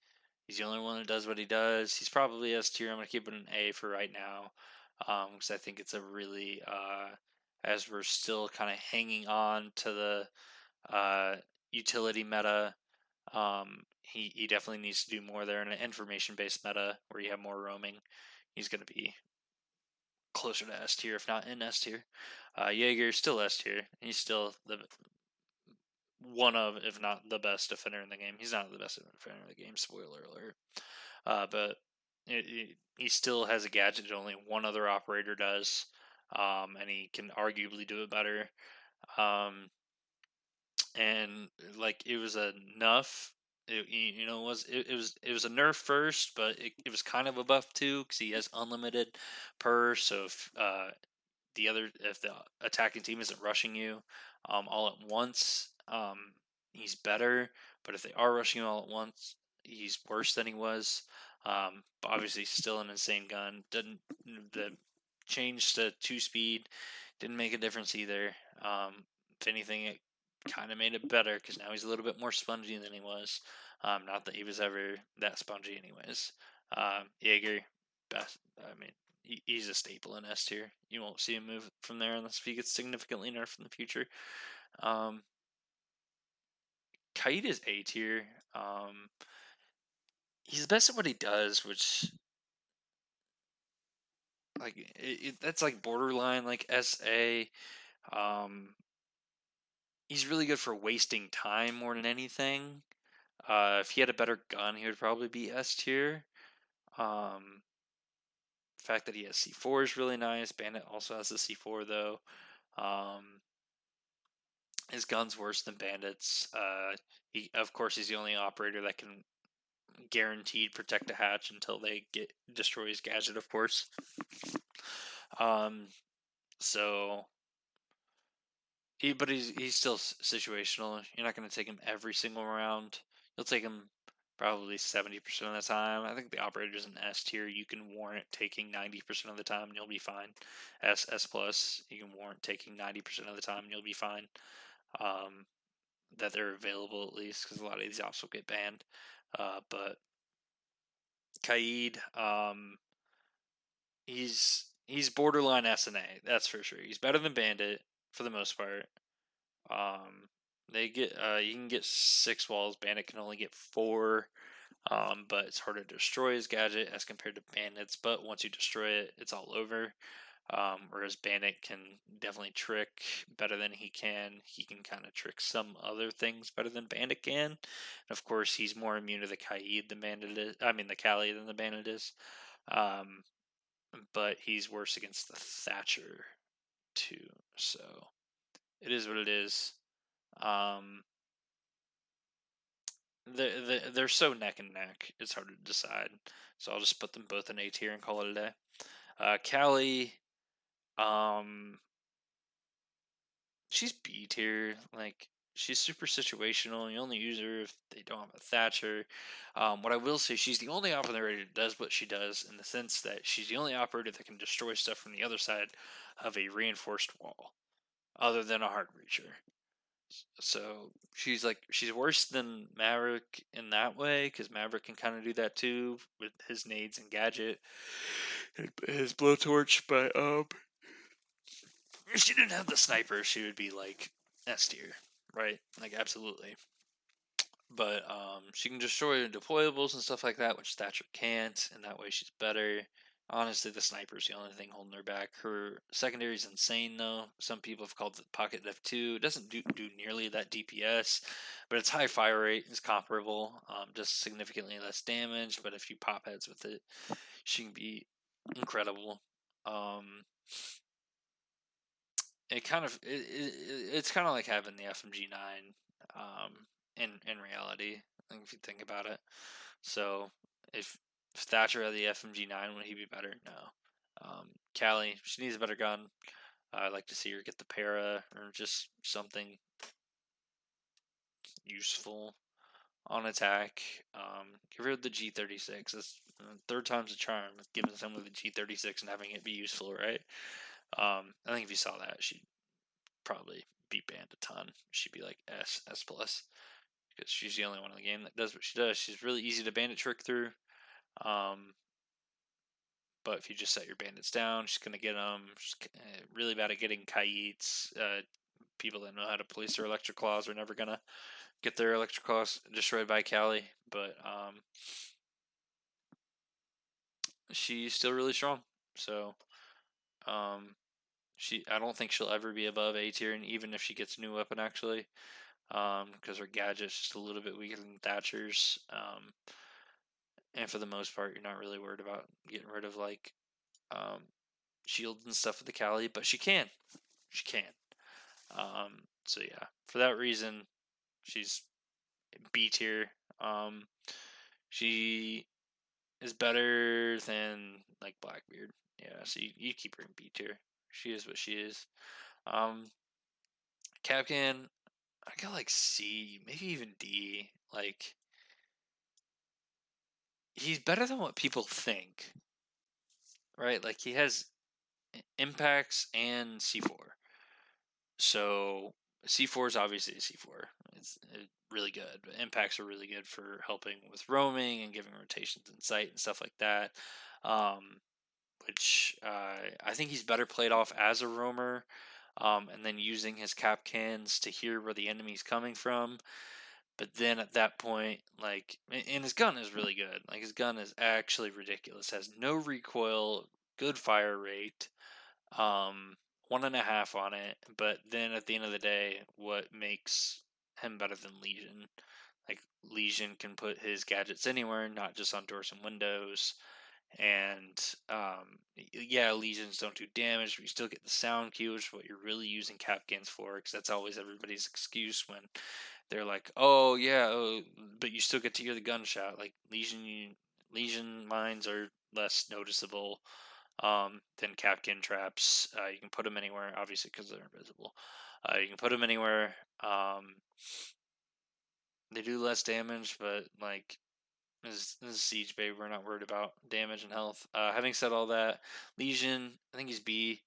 He's the only one that does what he does. He's probably S tier. I'm gonna keep it an A for right now, because I think it's a really as we're still kind of hanging on to the utility meta. He definitely needs to do more there in an information based meta where you have more roaming. He's gonna be closer to S tier, if not in S tier. Jaeger's still S tier. He's still the one of, if not the best defender in the game. He's not the best defender in the game. Spoiler alert. But he still has a gadget that only one other operator does, and he can arguably do it better. And like it was enough. It was a nerf first, but it was kind of a buff too because he has unlimited per. So if the attacking team isn't rushing you all at once, he's better. But if they are rushing you all at once, he's worse than he was. But obviously, still an insane gun. Didn't the change to 2 speed didn't make a difference either. If anything, it kind of made it better because now he's a little bit more spongy than he was. Not that he was ever that spongy, anyways. Jaeger, best. I mean, he's a staple in S tier. You won't see him move from there unless he gets significantly nerfed in the future. Kaid is A tier. He's the best at what he does, which like that's like borderline like SA. He's really good for wasting time more than anything. If he had a better gun, he would probably be S tier. The fact that he has C4 is really nice. Bandit also has the C4 though. His gun's worse than Bandit's. Of course, he's the only operator that can guaranteed protect a hatch until they destroy his gadget. Of course. So, but he's still situational. You're not going to take him every single round. You'll take him probably 70% of the time. I think the operator's in S tier. You can warrant taking 90% of the time, and you'll be fine. S plus, you can warrant taking 90% of the time, and you'll be fine. That they're available at least, because a lot of these ops will get banned. But Kaid, he's borderline SNA, that's for sure. He's better than Bandit for the most part. They get you can get 6 walls. Bandit can only get 4. But it's harder to destroy his gadget as compared to Bandits. But once you destroy it, it's all over. Whereas Bandit can definitely trick better than he can. He can kind of trick some other things better than Bandit can. And of course, he's more immune to the Kaid than Bandit is. I mean, the Kali than the Bandit is. But he's worse against the Thatcher too. So it is what it is. They're so neck and neck. It's hard to decide. So I'll just put them both in A tier and call it a day. Callie, she's B tier. Like she's super situational. You only use her if they don't have a Thatcher. What I will say, she's the only operator that does what she does in the sense that she's the only operator that can destroy stuff from the other side of a reinforced wall, other than a hard breacher. So she's worse than Maverick in that way because Maverick can kind of do that too with his nades and gadget, his blowtorch. But if she didn't have the sniper, she would be like S tier, right? Like absolutely. But she can destroy deployables and stuff like that, which Thatcher can't, and that way she's better. Honestly, the sniper's the only thing holding her back. Her secondary is insane, though. Some people have called it Pocket F2. It doesn't do nearly that DPS, but its high fire rate is comparable, just significantly less damage. But if you pop heads with it, she can be incredible. It's kind of like having the FMG9 in reality, if you think about it. So if Thatcher had the FMG9, would he be better? No. Callie, she needs a better gun. I'd like to see her get the para or just something useful on attack. Give her the G36. That's third time's a charm. Giving someone the G36 and having it be useful, right? I think if you saw that, she'd probably be banned a ton. She'd be like S plus, because she's the only one in the game that does what she does. She's really easy to bandit trick through. But if you just set your bandits down, she's gonna get them. She's really bad at getting kites. People that know how to police their electric claws are never gonna get their electric claws destroyed by Callie. But she's still really strong. So I don't think she'll ever be above A tier, and even if she gets a new weapon, actually, because her gadget's just a little bit weaker than Thatcher's. And for the most part, you're not really worried about getting rid of like shields and stuff with the Callie, but she can. So yeah, for that reason, she's B tier. She is better than like Blackbeard. Yeah, so you keep her in B tier. She is what she is. Capcan, I got like C, maybe even D. Like, he's better than what people think, right? Like, he has impacts and C4. So C4 is obviously a C4. It's really good. But impacts are really good for helping with roaming and giving rotations in sight and stuff like that. Which I think he's better played off as a roamer, and then using his cap cans to hear where the enemy's coming from. But then at that point, like, and his gun is really good. Like, his gun is actually ridiculous. Has no recoil, good fire rate, 1.5 on it. But then at the end of the day, what makes him better than Legion? Like, Legion can put his gadgets anywhere, not just on doors and windows. And yeah, legions don't do damage, but you still get the sound cue, which is what you're really using capcans for, because that's always everybody's excuse when they're like, "Oh yeah," but you still get to hear the gunshot. Like legion mines are less noticeable than capcan traps. You can put them anywhere, obviously, because they're invisible. You can put them anywhere. They do less damage, but like, this is Siege, baby. We're not worried about damage and health. Having said all that, Legion, I think he's B.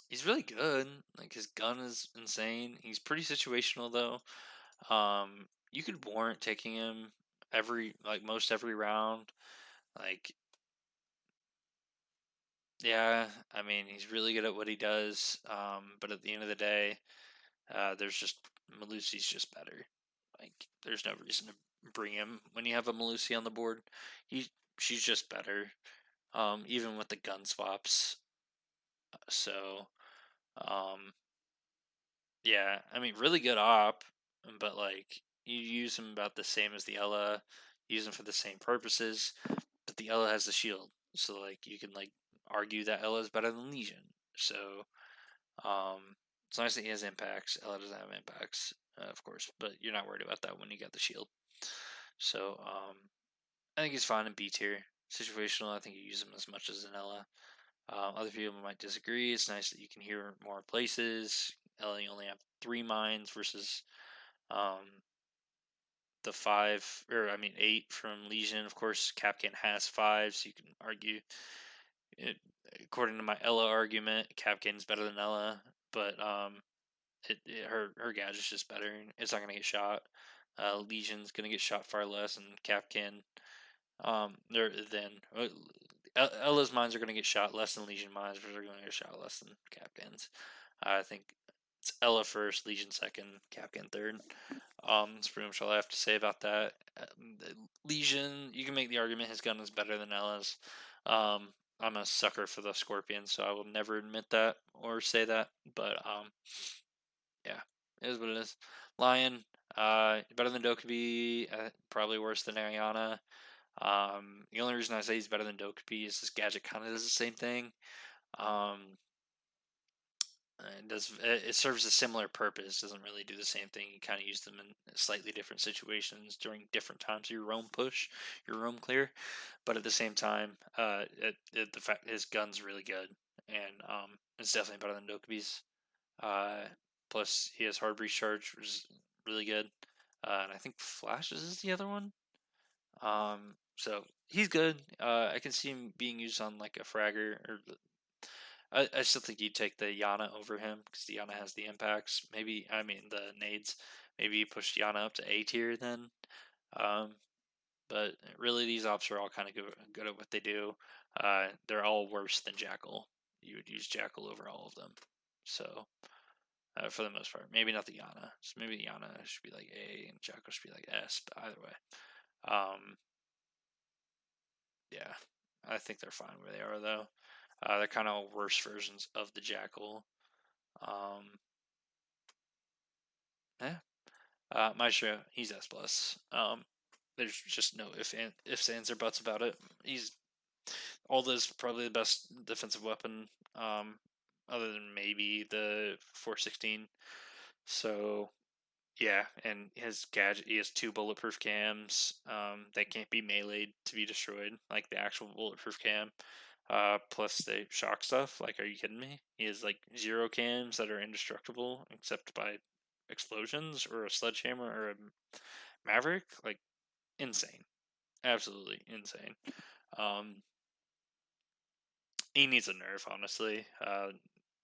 He's really good. Like, his gun is insane. He's pretty situational though. You could warrant taking him most every round. Like, yeah, I mean, he's really good at what he does. But at the end of the day, there's just Malusi's just better. Like, there's no reason to bring him when you have a Malusi on the board. She's just better. Even with the gun swaps. So, um, yeah, I mean, really good op, but like, you use him about the same as the Ella, use him for the same purposes, but the Ella has the shield, so like, you can like argue that Ella is better than Legion. So, um, it's nice that he has impacts. Ella doesn't have impacts, of course, but you're not worried about that when you got the shield. So, I think he's fine in B tier. Situational, I think you use him as much as an Ella. Other people might disagree. It's nice that you can hear more places. You only have 3 mines versus um, the 8 from Legion. Of course, Capcan has 5, so you can argue. It, according to my Ella argument, Capcan's better than Ella, but her gadget's just better. It's not gonna get shot. Legion's gonna get shot far less, and Capcan Ella's mines are going to get shot less than Legion mines, but they're going to get shot less than Capcans. I think it's Ella first, Legion second, Capcan third. That's pretty much all I have to say about that. Legion, you can make the argument his gun is better than Ella's. I'm a sucker for the Scorpion, so I will never admit that or say that. But yeah, it is what it is. Lion, better than Dokubi, probably worse than Ariana. The only reason I say he's better than Dokubi is this gadget kind of does the same thing. It serves a similar purpose. Doesn't really do the same thing. You kind of use them in slightly different situations during different times of your roam push, your roam clear. But at the same time, the fact his gun's really good, and it's definitely better than Dokubi's. Uh, Plus he has hard breach charge, which is really good. And I think flashes is the other one. So he's good. I can see him being used on like a fragger, or I still think you'd take the Yana over him because the Yana has the impacts. Maybe the nades. Maybe you push Yana up to A tier then. Um, but really, these ops are all kind of good at what they do. They're all worse than Jackal. You would use Jackal over all of them. So for the most part, maybe not the Yana. So maybe the Yana should be like A and Jackal should be like S. But either way, yeah, I think they're fine where they are though. They're kind of worse versions of the Jackal. Yeah. Maestro, he's S plus. There's just no ifs, ands, or buts about it. He's Alda's probably the best defensive weapon, other than maybe the 416. So yeah, and his gadget, he has 2 bulletproof cams. That can't be meleeed to be destroyed, like the actual bulletproof cam. Plus the shock stuff. Like, are you kidding me? He has like 0 cams that are indestructible except by explosions or a sledgehammer or a maverick. Like, insane, absolutely insane. Um, he needs a nerf, honestly.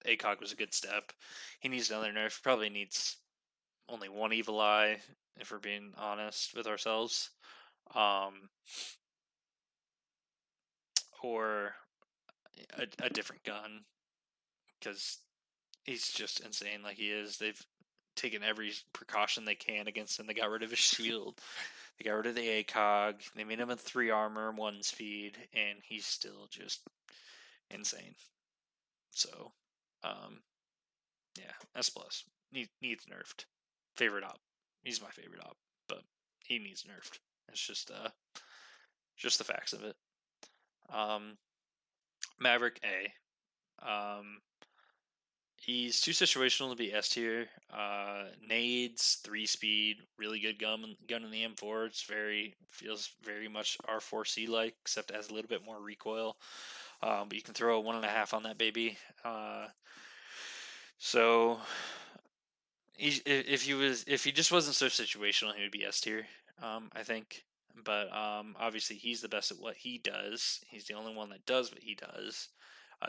ACOG was a good step. He needs another nerf. Probably needs only one evil eye, if we're being honest with ourselves. Or a different gun, because he's just insane like he is. They've taken every precaution they can against him. They got rid of his shield. They got rid of the ACOG. They made him a 3 armor, 1 speed, and he's still just insane. So, yeah, S plus needs nerfed. Favorite op. He's my favorite op, but he needs nerfed. It's just the facts of it. Maverick A. He's too situational to be S tier. Nades, 3 speed, really good gun in the M4. Feels very much R4C like, except it has a little bit more recoil. But you can throw a 1.5 on that baby. So if he just wasn't so situational, he would be S tier. I think. But obviously he's the best at what he does. He's the only one that does what he does.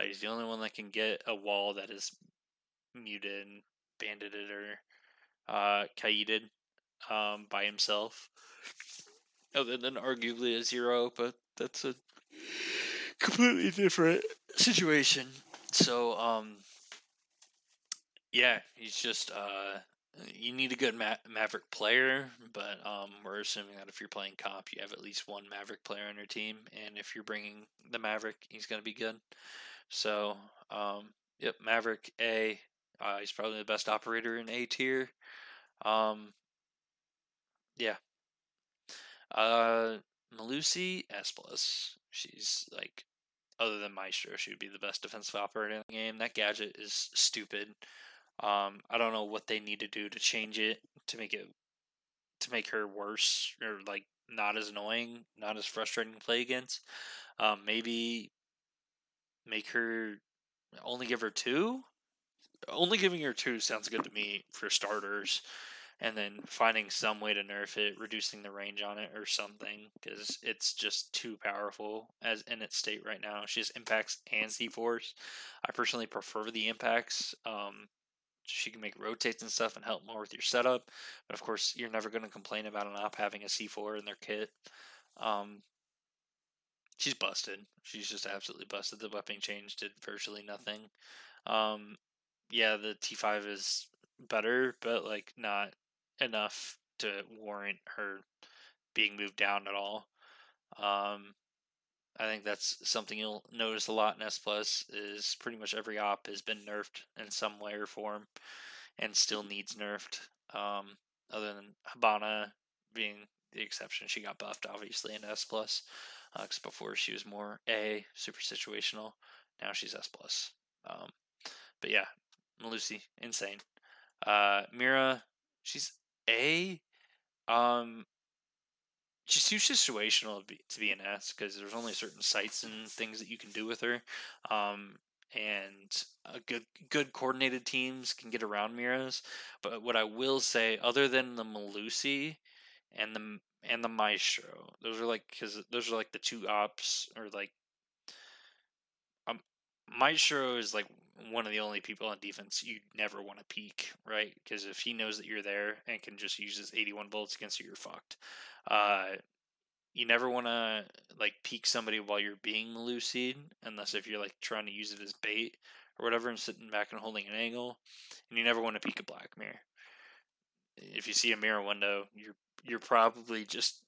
He's the only one that can get a wall that is muted, bandited, or kaited by himself. Other than arguably a 0, but that's a completely different situation. So, yeah, he's just you need a good Maverick player, but we're assuming that if you're playing comp, you have at least one Maverick player on your team, and if you're bringing the Maverick, he's going to be good. So, yep, Maverick A. He's probably the best operator in A tier. Yeah. Malusi S plus. She's like, other than Maestro, she would be the best defensive operator in the game. That gadget is stupid. I don't know what they need to do to change it to make her worse, or like not as annoying, not as frustrating to play against. Maybe make her only give her 2. Only giving her 2 sounds good to me for starters, and then finding some way to nerf it, reducing the range on it or something, because it's just too powerful as in its state right now. She has impacts and C4s. I personally prefer the impacts. She can make rotates and stuff and help more with your setup, but of course you're never going to complain about an op having a C4 in their kit. She's busted. She's just absolutely busted. The weapon change did virtually nothing. Yeah, the T5 is better, but like not enough to warrant her being moved down at all. I think that's something you'll notice a lot in S Plus is pretty much every op has been nerfed in some way or form, and still needs nerfed. Other than Habana being the exception, she got buffed obviously in S Plus, because before she was more A, super situational. Now she's S Plus. But yeah, Malusi, insane. Mira, she's A. Um, she's too situational to be an S because there's only certain sites and things that you can do with her. Um, and good coordinated teams can get around Miras. But what I will say, other than the Malusi and the Maestro, those are like the two ops, or like um, Maestro is like one of the only people on defense you never want to peek, right? Because if he knows that you're there and can just use his 81 bullets against you, you're fucked. Uh, you never want to like peek somebody while you're being Lucied, unless if you're like trying to use it as bait or whatever and sitting back and holding an angle. And you never want to peek a black mirror. If you see a mirror window, you're probably just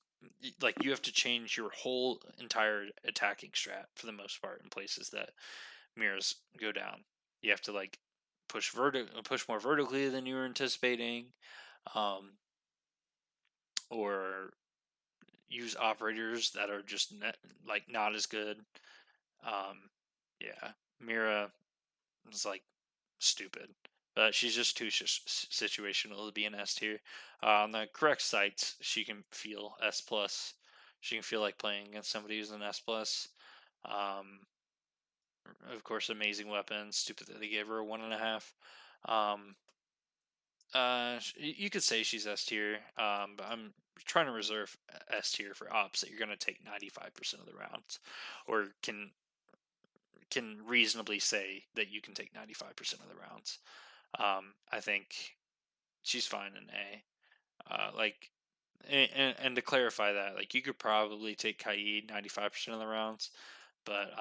like, you have to change your whole entire attacking strat for the most part in places that mirrors go down. You have to like push more vertically than you were anticipating, um, or use operators that are just not as good. Um, yeah, Mira is like stupid, but she's just too situational to be an S tier. On the correct sites, she can feel S plus. She can feel like playing against somebody who's an S plus. Um, of course, amazing weapons. Stupid that they gave her a 1.5. Um, you could say she's S tier, but I'm trying to reserve S tier for ops that you're going to take 95% of the rounds, or can reasonably say that you can take 95% of the rounds. I think she's fine in A. Like, and to clarify that, like, you could probably take Kaid 95% of the rounds, but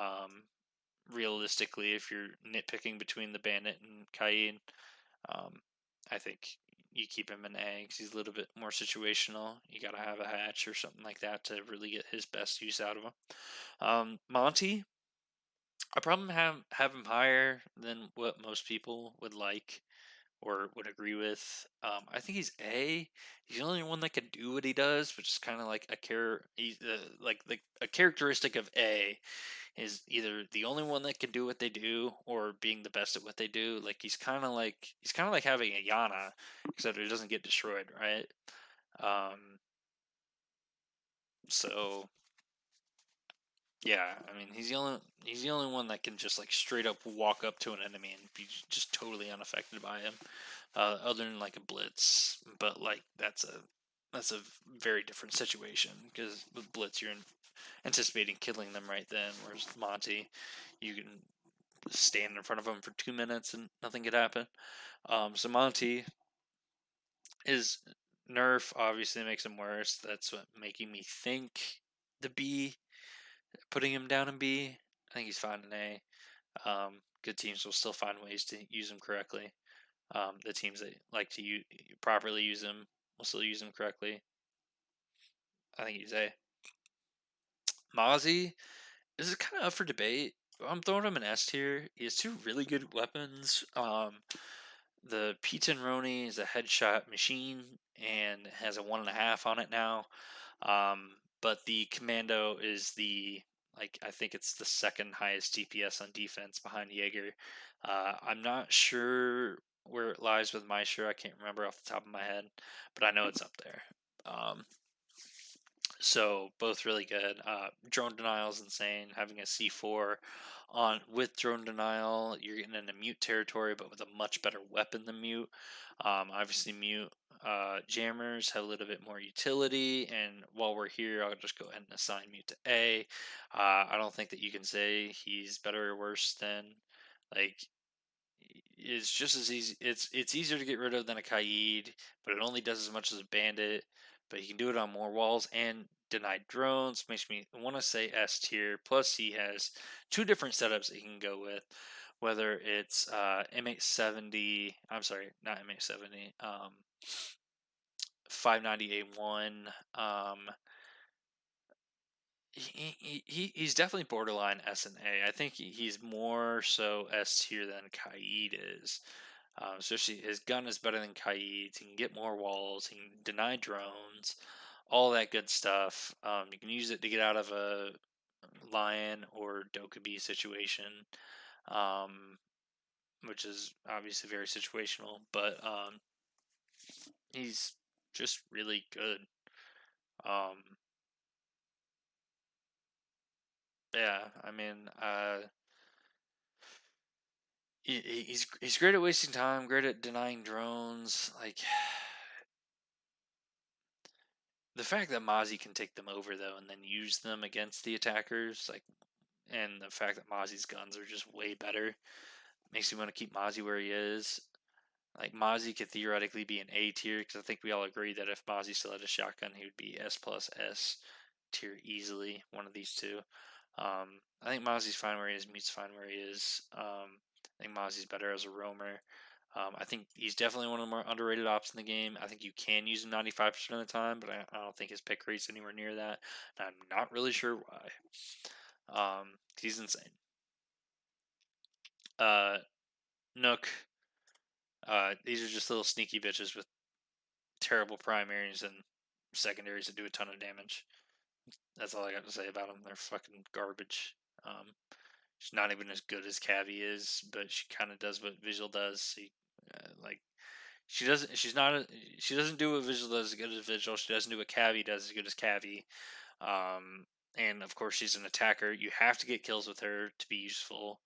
realistically, if you're nitpicking between the Bandit and Kaid, um, I think you keep him in A because he's a little bit more situational. You got to have a hatch or something like that to really get his best use out of him. Monty, I probably have him higher than what most people would like or would agree with. I think he's A. He's the only one that can do what he does, which is kind of like He's like a characteristic of A is either the only one that can do what they do or being the best at what they do. Like, he's kind of like having a Yana, except it doesn't get destroyed, right? Um, so yeah, I mean, he's the only one that can just like straight up walk up to an enemy and be just totally unaffected by him. Other than like a blitz, but like that's a very different situation because with blitz you're anticipating killing them right then, whereas Monty, you can stand in front of him for 2 minutes and nothing could happen. So Monty is nerf obviously makes him worse. That's what making me think the B, putting him down in B. I think he's fine in A. Good teams will still find ways to use him correctly. The teams that like to properly use him will still use him correctly. I think he's A. Mozzie, this is kind of up for debate. I'm throwing him an S tier. He has two really good weapons. The P10 Roni is a headshot machine and has a 1.5 on it now. But the Commando is I think it's the second highest DPS on defense behind Jaeger. I'm not sure where it lies with Maestro. I can't remember off the top of my head, but I know it's up there. So both really good. Drone denial is insane. Having a C4 on with drone denial, you're getting into mute territory, but with a much better weapon than mute. Obviously, mute jammers have a little bit more utility. And while we're here, I'll just go ahead and assign mute to A. I don't think that you can say he's better or worse than, like, it's just as easy. It's easier to get rid of than a Kaid, but it only does as much as a bandit. But you can do it on more walls and denied drones. Makes me want to say S tier. Plus, he has two different setups that he can go with. Whether it's M870, I'm sorry, not M870, 590A1. He's definitely borderline S and A. I think he's more so S tier than Kaid is. Especially his gun is better than Kaid's. He can get more walls. He can deny drones, all that good stuff. You can use it to get out of a lion or Dokkaebi situation. Um, which is obviously very situational, but he's just really good. Yeah, I mean, he's great at wasting time, great at denying drones. Like the fact that Mozzie can take them over though, and then use them against the attackers, like, and the fact that Mozzie's guns are just way better, makes me want to keep Mozzie where he is. Like Mozzie could theoretically be an A tier because I think we all agree that if Mozzie still had a shotgun, he would be S plus S tier easily. One of these two. I think Mozzie's fine where he is. Mute's fine where he is. I think Mozzie's better as a roamer. I think he's definitely one of the more underrated ops in the game. I think you can use him 95% of the time, but I don't think his pick rate's anywhere near that. And I'm not really sure why. He's insane. Nook. These are just little sneaky bitches with terrible primaries and secondaries that do a ton of damage. That's all I got to say about them. They're fucking garbage. She's not even as good as Cavi is, but she kind of does what Visual does. Like she doesn't. She's not. She doesn't do what Visual does as good as Visual. She doesn't do what Cavi does as good as Cavi. And of course, she's an attacker. You have to get kills with her to be useful.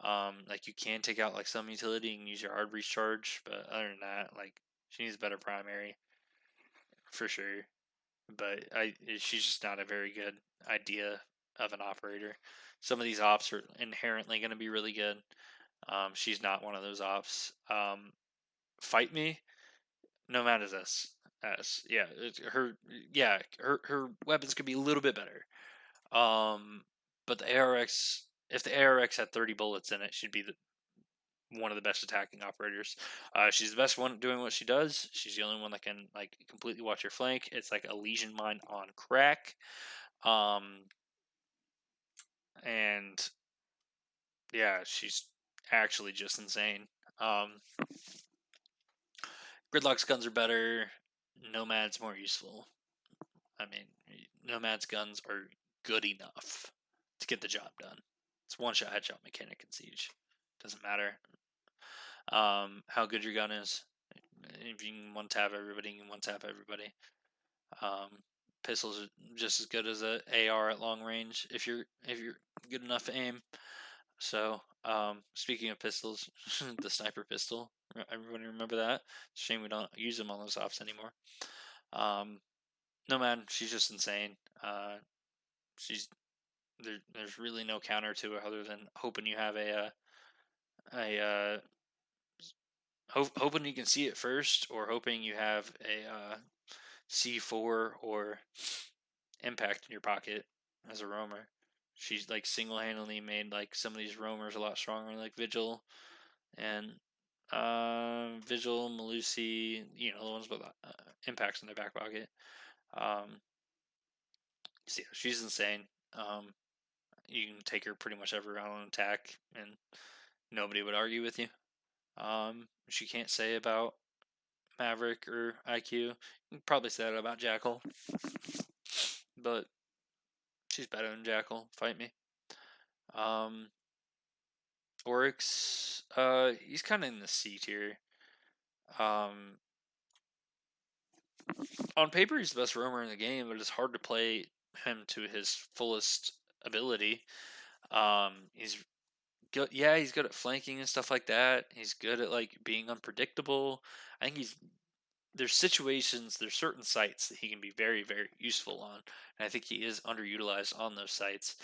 Like you can take out like some utility and use your hard recharge, but other than that, like she needs a better primary for sure. But she's just not a very good idea of an operator. Some of these ops are inherently going to be really good. She's not one of those ops. Fight me, Nomad is S. Her weapons could be a little bit better. But the ARX, if the ARX had 30 bullets in it, she'd be one of the best attacking operators. She's the best one doing what she does. She's the only one that can like completely watch your flank. It's like a lesion mine on crack. And yeah, she's actually just insane. Gridlock's guns are better. Nomad's more useful. I mean, Nomad's guns are good enough to get the job done. It's one shot headshot mechanic in Siege. Doesn't matter how good your gun is. If you can one tap everybody, you can one tap everybody. Pistols are just as good as a AR at long range if you're good enough to aim. So, speaking of pistols, the sniper pistol. Everybody remember that? Shame we don't use them on those ops anymore. No man, she's just insane. There's really no counter to it other than hoping you have hoping you can see it first, or hoping you have a C4 or impact in your pocket as a roamer. She's like single-handedly made like some of these roamers a lot stronger, like Vigil and Vigil, Malusi, the ones with impacts in their back pocket. So yeah, she's insane. You can take her pretty much every round on attack, and nobody would argue with you. She can't say about Maverick or IQ. You can probably say that about Jackal, but she's better than Jackal. Fight me. Oryx, he's kind of in the C tier. On paper, he's the best roamer in the game, but it's hard to play him to his fullest ability. He's good. Yeah, he's good at flanking and stuff like that. He's good at like being unpredictable. I think there's certain sites that he can be very, very useful on, and I think he is underutilized on those sites.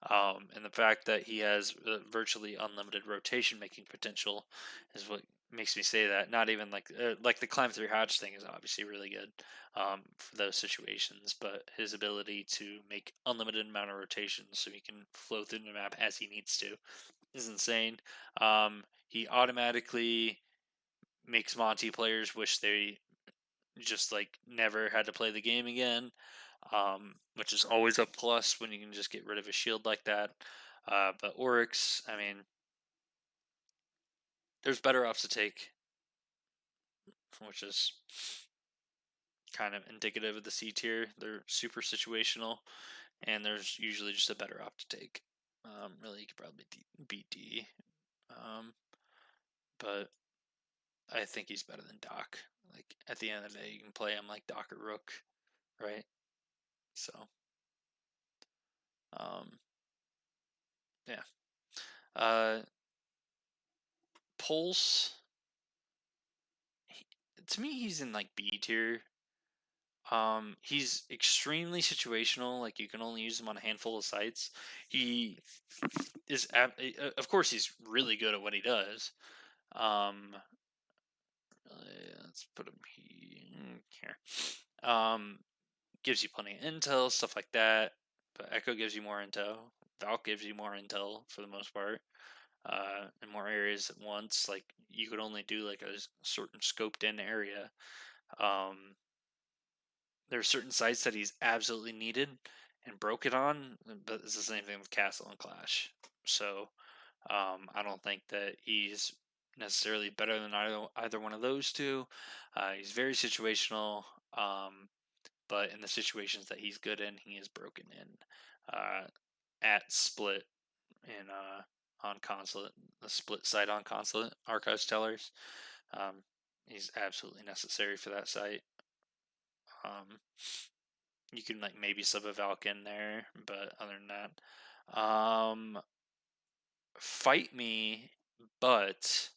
And the fact that he has virtually unlimited rotation making potential is what makes me say that. Not even like the climb through hatch thing is obviously really good for those situations, but his ability to make unlimited amount of rotations so he can flow through the map as he needs to is insane. He automatically makes Monty players wish they just like never had to play the game again, which is always a plus when you can just get rid of a shield like that. But Oryx, I mean, there's better ops to take, which is kind of indicative of the C tier. They're super situational, and there's usually just a better op to take. Really, you could probably beat D. but I think he's better than Doc. Like, at the end of the day, you can play him like Doc or Rook, right? So, yeah. Pulse, to me, he's in like B tier. He's extremely situational. Like, you can only use him on a handful of sites. He is, of course, he's really good at what he does. Let's put him here. Gives you plenty of intel, stuff like that. But Echo gives you more intel. Valk gives you more intel for the most part. In more areas at once. Like, you could only do like a certain scoped in area. There are certain sites that he's absolutely needed and broke it on, but it's the same thing with Castle and Clash. So I don't think that he's necessarily better than either one of those two. He's very situational, but in the situations that he's good in, he is broken in. At Split in on Consulate, the Split site on Consulate, Archives Tellers. He's absolutely necessary for that site. You can like maybe sub a Valk in there, but other than that, fight me, but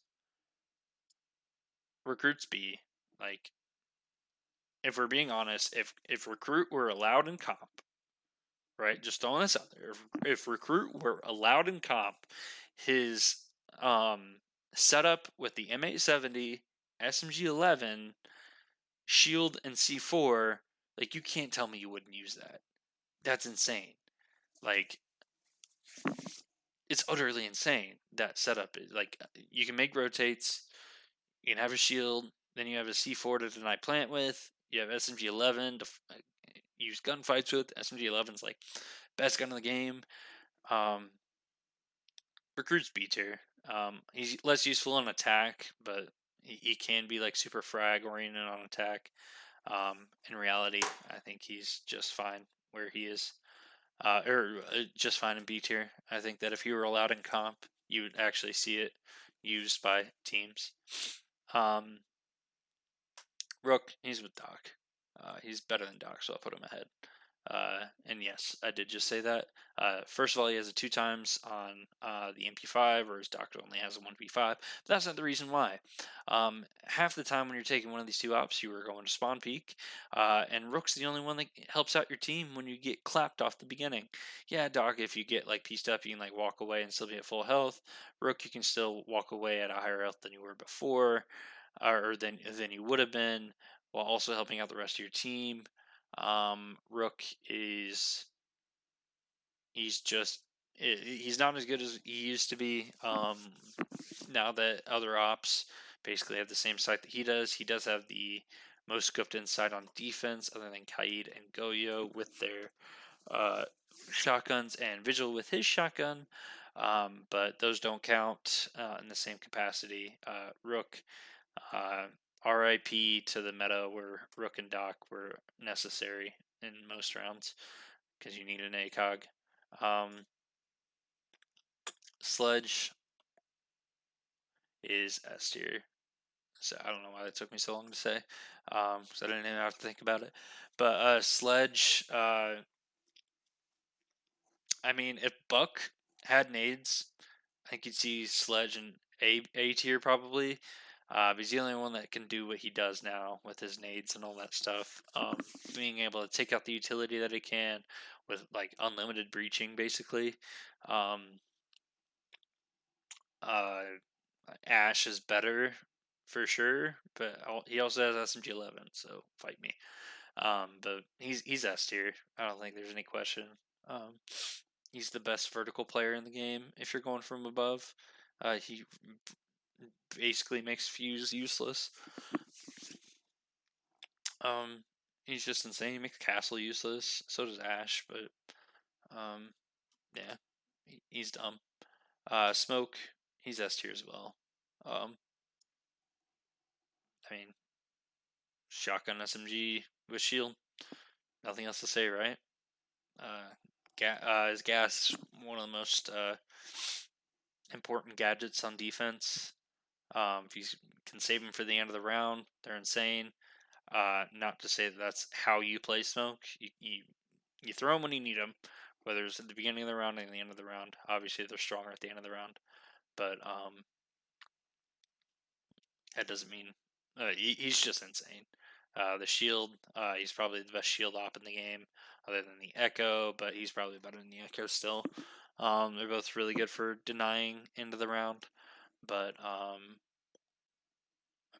recruits B. Like, if we're being honest, if recruit were allowed in comp, right? Just throwing this out there. If recruit were allowed in comp, his setup with the M870, SMG11, shield, and C4, like, you can't tell me you wouldn't use that. That's insane. Like, it's utterly insane. That setup is like, you can make rotates, you can have a shield, then you have a C4 to deny plant with, you have SMG11 to use gunfights with. SMG11 is like best gun in the game. Recruit's B tier. He's less useful on attack, but he can be like super frag oriented on attack. In reality, I think he's just fine where he is. Just fine in B tier. I think that if he were allowed in comp, you would actually see it used by teams. Rook, he's with Doc. He's better than Doc, so I'll put him ahead. And yes, I did just say that. First of all, he has a 2 times on the MP5, whereas Doctor only has a 1P5. But that's not the reason why. Half the time when you're taking one of these 2 ops, you are going to spawn peak, and Rook's the only one that helps out your team when you get clapped off the beginning. Yeah, Doc, if you get like pieced up, you can like walk away and still be at full health. Rook, you can still walk away at a higher health than you were before, or than you would have been, while also helping out the rest of your team. Rook is he's not as good as he used to be. Now that other ops basically have the same site that he does have the most scoped in sight on defense, other than Kaid and Goyo with their shotguns, and Vigil with his shotgun. But those don't count in the same capacity. Rook, RIP to the meta where Rook and Doc were necessary in most rounds because you need an ACOG. Sledge is S tier. So I don't know why that took me so long to say. So I didn't even have to think about it. But Sledge, I mean, if Buck had nades, I think you'd see Sledge in A tier probably. He's the only one that can do what he does now with his nades and all that stuff. Being able to take out the utility that he can with like unlimited breaching, basically. Ash is better for sure, but he also has SMG11, so fight me. But he's S tier. I don't think there's any question. He's the best vertical player in the game. If you're going from above, he basically makes Fuse useless. He's just insane. He makes Castle useless. So does Ash, but yeah, he's dumb. Smoke, he's S tier as well. I mean, shotgun SMG with shield. Nothing else to say, right? His gas, one of the most important gadgets on defense. If you can save them for the end of the round, they're insane. Not to say that that's how you play Smoke. You throw them when you need them, whether it's at the beginning of the round and the end of the round. Obviously, they're stronger at the end of the round, but that doesn't mean he's just insane. The shield, he's probably the best shield op in the game, other than the Echo, but he's probably better than the Echo still. They're both really good for denying end of the round, but I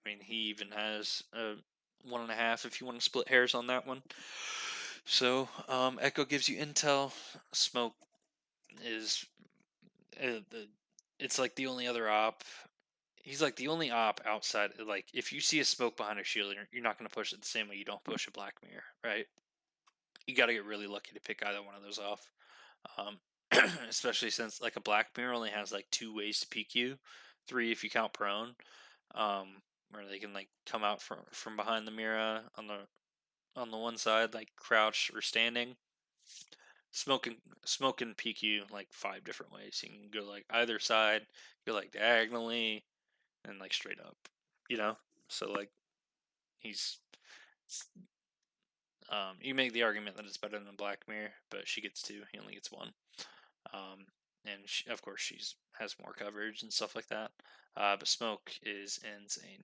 mean, he even has a 1.5 if you want to split hairs on that one. So, Echo gives you intel. Smoke is it's like the only other op. He's like the only op outside. Like, if you see a smoke behind a shield, you're not going to push it the same way you don't push a black mirror, right? You got to get really lucky to pick either one of those off. Um, especially since like a black mirror only has like 2 ways to PQ, 3 if you count prone, where they can like come out from behind the mirror on the one side, like crouch or standing. Smoke and PQ like 5 different ways. You can go like either side, go like diagonally, and like straight up. You know, so like he's you make the argument that it's better than Black Mirror, but she gets 2. He only gets 1. And she, of course she's has more coverage and stuff like that. But Smoke is insane.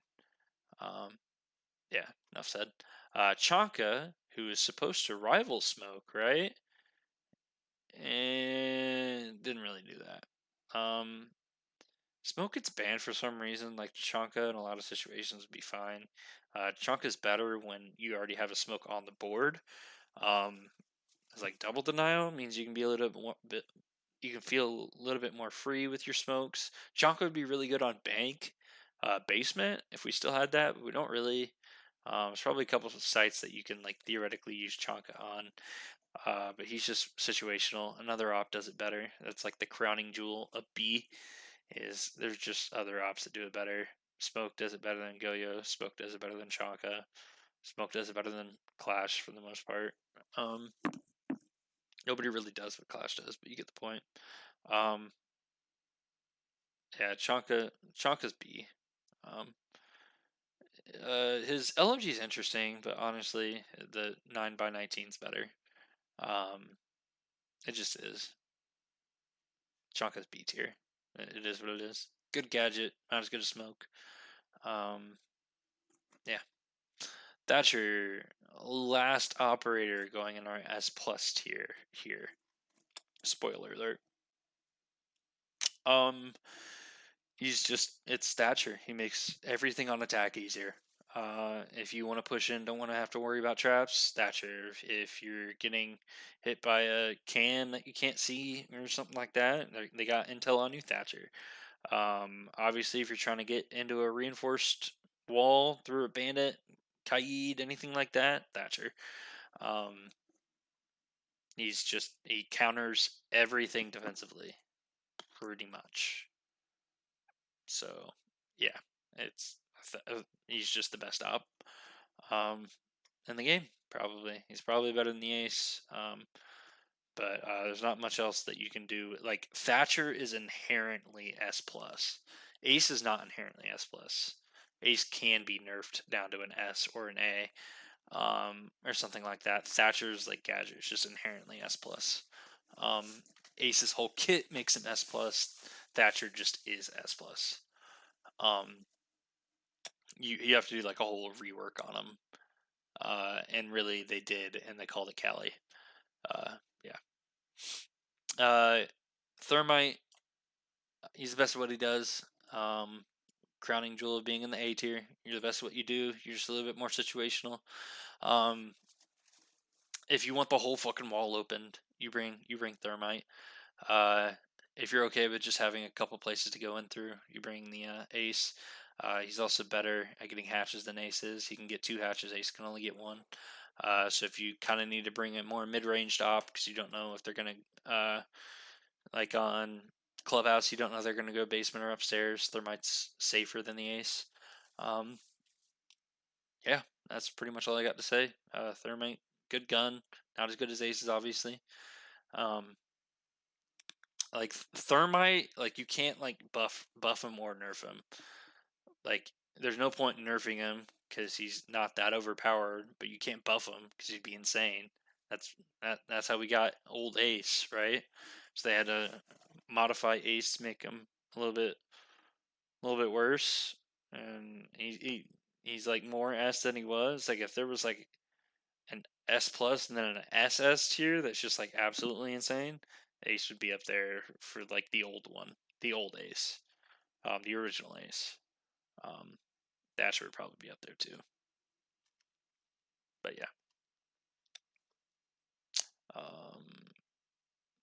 Yeah, enough said. Chanka, who is supposed to rival Smoke, right? And didn't really do that. Smoke gets banned for some reason. Like Chanka in a lot of situations would be fine. Chanka's better when you already have a Smoke on the board. It's like double denial means you can be a little bit you can feel a little bit more free with your smokes. Chanka would be really good on bank, basement if we still had that, but we don't really. There's probably a couple of sites that you can like theoretically use Chanka on, but he's just situational. Another op does it better. That's like the crowning jewel of B. Is there's just other ops that do it better. Smoke does it better than Goyo. Smoke does it better than Chanka. Smoke does it better than Clash for the most part. Nobody really does what Clash does, but you get the point. Yeah, Chanka's B. Um, his LMG is interesting, but honestly, the 9x19 is better. It just is. Chanka's B tier. It is what it is. Good gadget, not as good as Smoke. Yeah. That's your last operator going in our S plus tier here. Spoiler alert. It's stature. He makes everything on attack easier. If you want to push in, don't want to have to worry about traps, stature. If you're getting hit by a can that you can't see or something like that, they got intel on you, Thatcher. Obviously, if you're trying to get into a reinforced wall through a bandit, Kaid, anything like that, Thatcher. He counters everything defensively, pretty much. So, yeah, it's he's just the best op in the game. Probably he's probably better than the ace. But there's not much else that you can do. Like Thatcher is inherently S plus. Ace is not inherently S plus. Ace can be nerfed down to an S or an A, or something like that. Thatcher's like gadget is just inherently S plus. Ace's whole kit makes him S plus. Thatcher just is S plus. You have to do like a whole rework on him, and really they did, and they called it Cali. Yeah. Thermite, he's the best at what he does. Crowning jewel of being in the A tier. You're the best at what you do. You're just a little bit more situational. If you want the whole fucking wall opened, you bring Thermite. If you're okay with just having a couple places to go in through, you bring the Ace. He's also better at getting hatches than Ace is. He can get 2 hatches. Ace can only get 1. So if you kind of need to bring a more mid-range op because you don't know if they're gonna like on Clubhouse, you don't know if they're gonna go basement or upstairs. Thermite's safer than the Ace. Yeah, that's pretty much all I got to say. Thermite, good gun, not as good as Aces, obviously. Like Thermite, like you can't like buff him or nerf him. Like, there's no point in nerfing him because he's not that overpowered, but you can't buff him because he'd be insane. That's how we got old Ace, right? So they had to modify Ace to make him a little bit worse, and he's like more S than he was. Like, if there was like an S plus and then an SS tier that's just like absolutely insane, Ace would be up there for like the old one, the old Ace, the original Ace. Dasher would probably be up there too. But yeah. Um,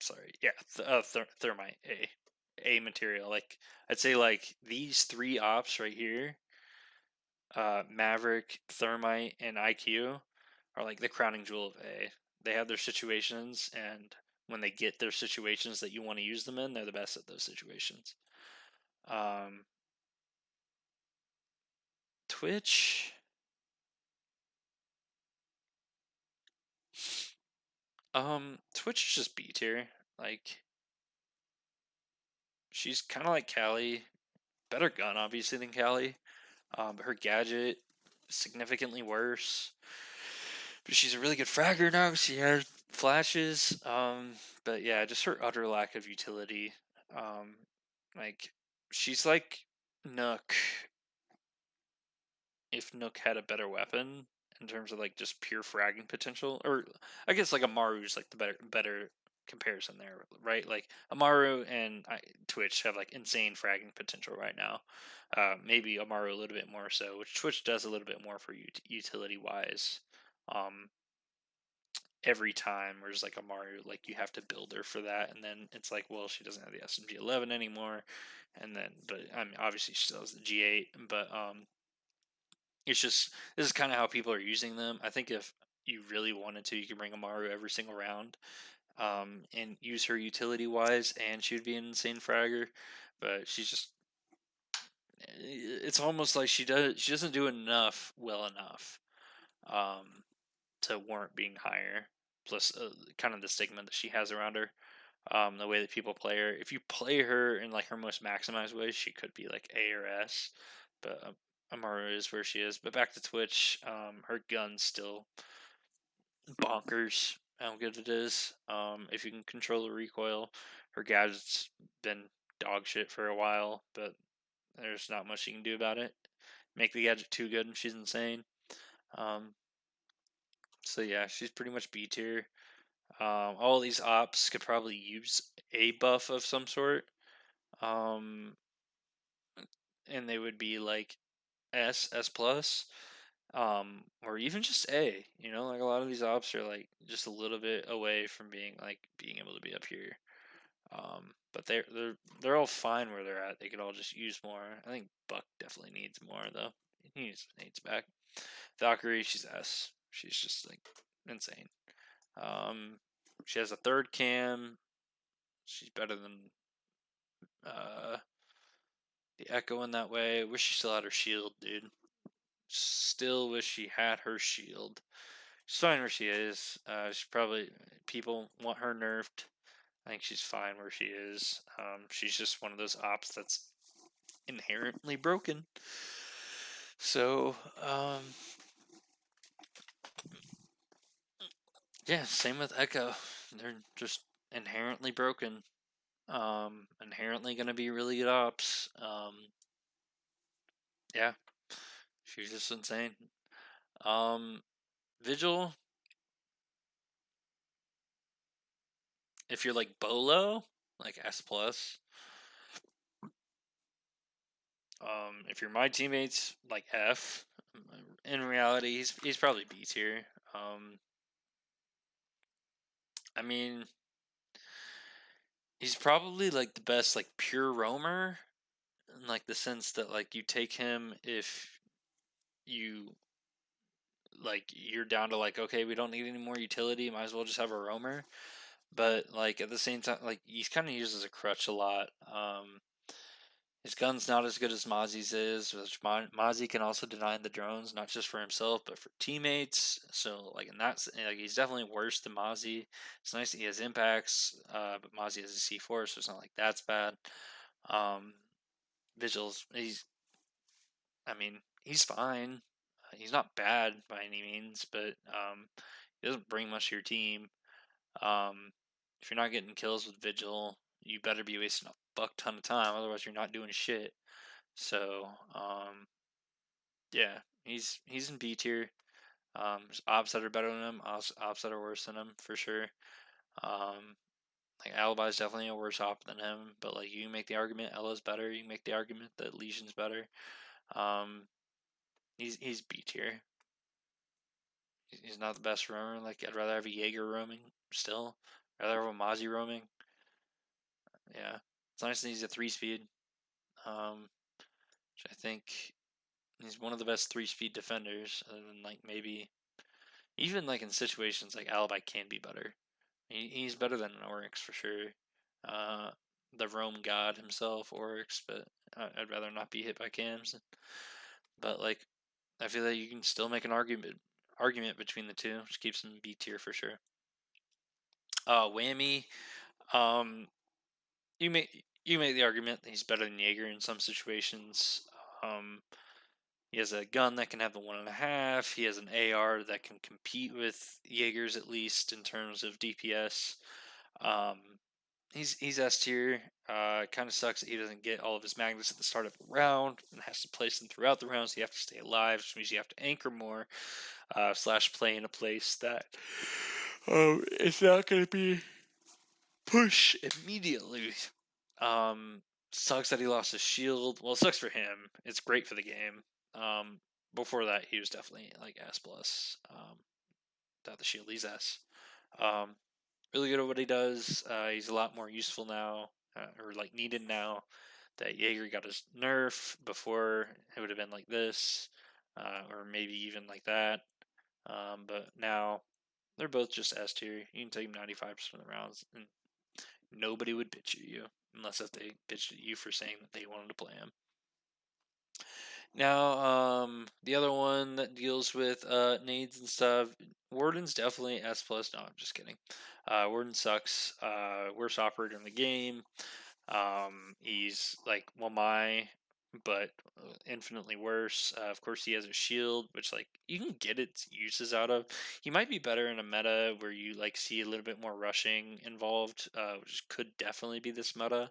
sorry. Yeah, thermite A material. Like, I'd say like these three ops right here, Maverick, Thermite, and IQ, are like the crowning jewel of A. They have their situations, and when they get their situations that you want to use them in, they're the best at those situations. Twitch. Twitch is just B tier. Like, she's kind of like Callie, better gun obviously than Callie. But her gadget is significantly worse. But she's a really good fragger now. She has flashes. But yeah, just her utter lack of utility. Like, she's like Nook if Nook had a better weapon in terms of like just pure fragging potential, or I guess like Amaru's like the better comparison there, right? Like, Amaru and Twitch have like insane fragging potential right now. Maybe Amaru a little bit more so, which Twitch does a little bit more for utility wise. Um, every time, whereas like Amaru, like you have to build her for that, and then it's like, well, she doesn't have the SMG 11 anymore, and then, but I mean, obviously she still has the G8, but it's just, this is kind of how people are using them. I think if you really wanted to, you could bring Amaru every single round, and use her utility wise, and she would be an insane fragger. But she's just, it's almost like she doesn't do enough well enough, um, to warrant being higher. Plus, kind of the stigma that she has around her. The way that people play her. If you play her in like her most maximized way, she could be like A or S. But Amaru is where she is. But back to Twitch, her gun's still bonkers how good it is. If you can control the recoil, her gadget's been dog shit for a while, but there's not much you can do about it. Make the gadget too good and she's insane. Um, so yeah, she's pretty much B tier. All these ops could probably use a buff of some sort. Um, and they would be like S plus, or even just A. You know, like a lot of these ops are like just a little bit away from being able to be up here. But they're all fine where they're at. They could all just use more. I think Buck definitely needs more though. He needs nades back. Valkyrie, she's S. She's just like insane. Um, she has a third cam. She's better than uh the Echo in that way. Wish she still had her shield, dude. Still wish she had her shield. She's fine where she is. She's probably, people want her nerfed. I think she's fine where she is. She's just one of those ops that's inherently broken. So, yeah, same with Echo. They're just inherently broken. Inherently going to be really good ops. Yeah, she's just insane. Vigil, if you're like Bolo, like S plus. If you're my teammates, like F. In reality, he's probably B tier. I mean, he's probably like the best like pure roamer, in like the sense that like you take him if you like you're down to like, okay, we don't need any more utility, might as well just have a roamer. But like at the same time, like he's kind of used as a crutch a lot. His gun's not as good as Mozzie's is, which Mozzie can also deny the drones, not just for himself, but for teammates. So, like, in that, like, he's definitely worse than Mozzie. It's nice that he has impacts, but Mozzie has a C4, so it's not like that's bad. Vigils, I mean, he's fine. He's not bad by any means, but he doesn't bring much to your team. If you're not getting kills with Vigil, you better be wasting a fuck ton of time. Otherwise, you're not doing shit. So, yeah, he's in B tier. There's ops that are better than him, ops that are worse than him for sure. Like Alibi's definitely a worse op than him, but like you can make the argument Ella's better. You can make the argument that Legion's better. Um, he's B tier. He's not the best roamer. Like I'd rather have a Jaeger roaming still. I'd rather have a Mozzie roaming. Yeah, it's nice that he's a 3-speed. Which I think he's one of the best 3-speed defenders. Other than like maybe even like in situations like Alibi can be better. He's better than an Oryx for sure. The Rome god himself, Oryx, but I'd rather not be hit by cams. But like, I feel that you can still make an argument between the two, which keeps him B tier for sure. Whammy, um, you make the argument that he's better than Jaeger in some situations. He has a gun that can have the 1.5. He has an AR that can compete with Jaeger's at least in terms of DPS. He's S tier. Kind of sucks that he doesn't get all of his magnets at the start of the round and has to place them throughout the round, so you have to stay alive, which means you have to anchor more, / play in a place that it's not going to be push immediately. Sucks that he lost his shield. Well, it sucks for him. It's great for the game. Before that, he was definitely like S plus. Without the shield, he's S. Really good at what he does. He's a lot more useful now, or like needed now that Jaeger got his nerf. Before it would have been like this, or maybe even like that. But now they're both just S tier. You can take him 95% of the rounds, and nobody would bitch at you unless if they bitched at you for saying that they wanted to play him. Now, the other one that deals with nades and stuff, Warden's definitely S plus. No, I'm just kidding. Warden sucks. Worst operator in the game. He's like Wamai, but infinitely worse. Of course, he has a shield, which like you can get its uses out of. He might be better in a meta where you like see a little bit more rushing involved, which could definitely be this meta.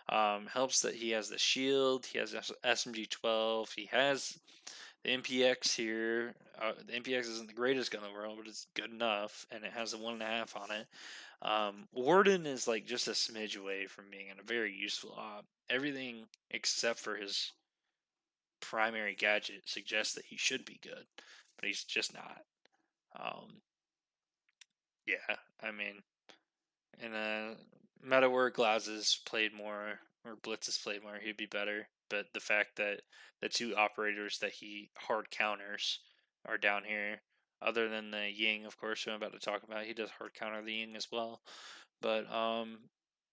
Helps that he has the shield, he has SMG 12, he has the MPX here. The MPX isn't the greatest gun in the world, but it's good enough, and it has a 1.5 on it. Warden is like just a smidge away from being a very useful op. Everything except for his primary gadget suggests that he should be good, but he's just not. Yeah, I mean, in a meta where Glaz has played more or Blitz has played more, he'd be better. But the fact that the two operators that he hard counters are down here, other than the Ying, of course, who I'm about to talk about, he does hard counter the Ying as well. But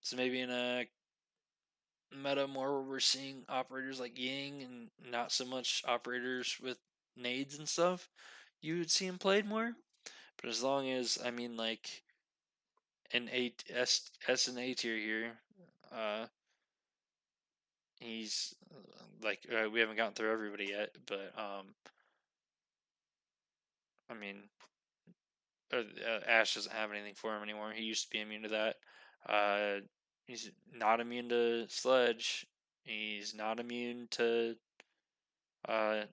so maybe in a meta more where we're seeing operators like Ying and not so much operators with nades and stuff, you would see him played more. But as long as like an S and A tier here, he's like we haven't gotten through everybody yet, but I mean Ash doesn't have anything for him anymore. He used to be immune to that. He's not immune to Sledge. He's not immune to well,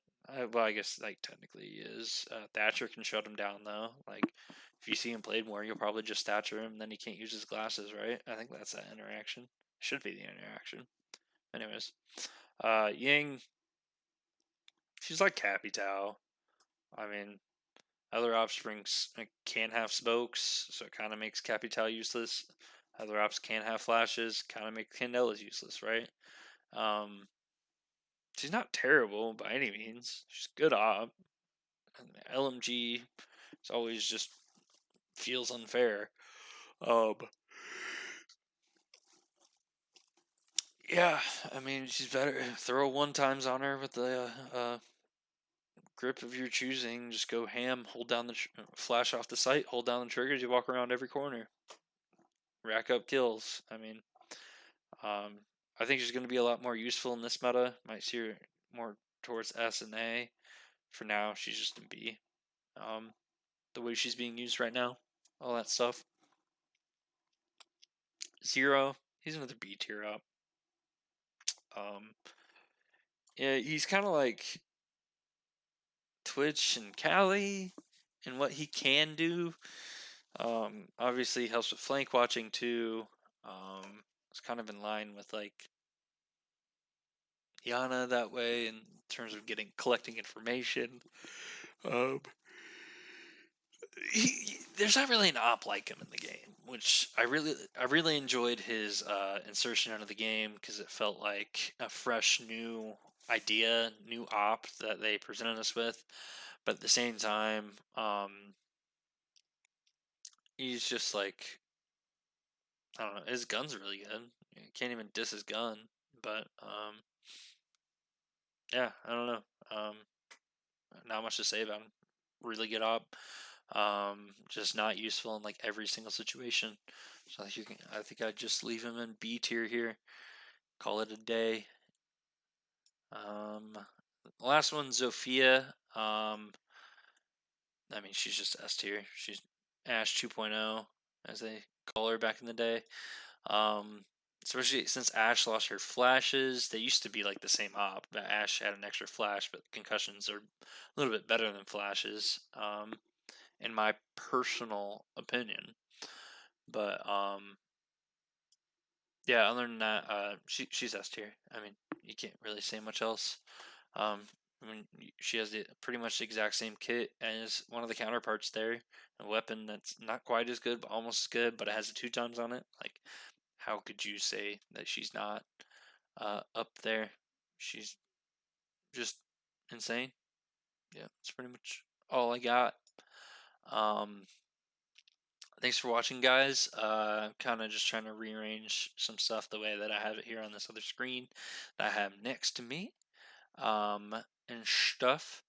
I guess like technically he is. Thatcher can shut him down though. Like if you see him played more, you'll probably just Thatcher him. Then he can't use his glasses, right? I think that's that interaction. Should be the interaction. Anyways, Ying, she's like Capital. I mean, other offsprings can have spokes, so it kind of makes Capital useless. Other ops can have flashes, kind of make Candelas useless, right? She's not terrible by any means. She's good op. LMG is always just feels unfair. Yeah, I mean she's better. Throw 1 times on her with the grip of your choosing. Just go ham. Hold down the flash off the sight. Hold down the triggers. You walk around every corner. Rack up kills. I mean, I think she's going to be a lot more useful in this meta. Might see her more towards S and A. For now, she's just in B. The way she's being used right now, all that stuff. 0, he's another B tier up. Yeah, he's kind of like Twitch and Callie and what he can do. Obviously helps with flank watching too. It's kind of in line with like Yana that way in terms of collecting information. There's not really an op like him in the game, which I really enjoyed his insertion into the game because it felt like a fresh new idea, new op that they presented us with. But at the same time, he's just like, I don't know, his gun's really good. You can't even diss his gun, but yeah, I don't know. Not much to say about him. Really good op. Just not useful in like every single situation. So I think I'd just leave him in B tier here. Call it a day. Last one, Zofia. I mean, she's just S tier. She's Ash 2.0, as they call her back in the day. Especially since Ash lost her flashes, they used to be like the same op, but Ash had an extra flash, but concussions are a little bit better than flashes, in my personal opinion. But yeah, other than that, she's S tier. I mean, you can't really say much else. I mean, she has pretty much the exact same kit as one of the counterparts there. A weapon that's not quite as good, but almost as good, but it has the 2 times on it. Like, how could you say that she's not up there? She's just insane. Yeah, that's pretty much all I got. Thanks for watching, guys. Kind of just trying to rearrange some stuff the way that I have it here on this other screen that I have next to me, and stuff.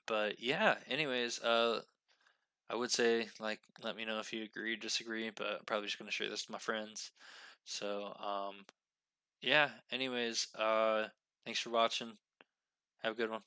But yeah, anyways, I would say, like, let me know if you agree or disagree, but I'm probably just going to share this with my friends. So, yeah, anyways, thanks for watching. Have a good one.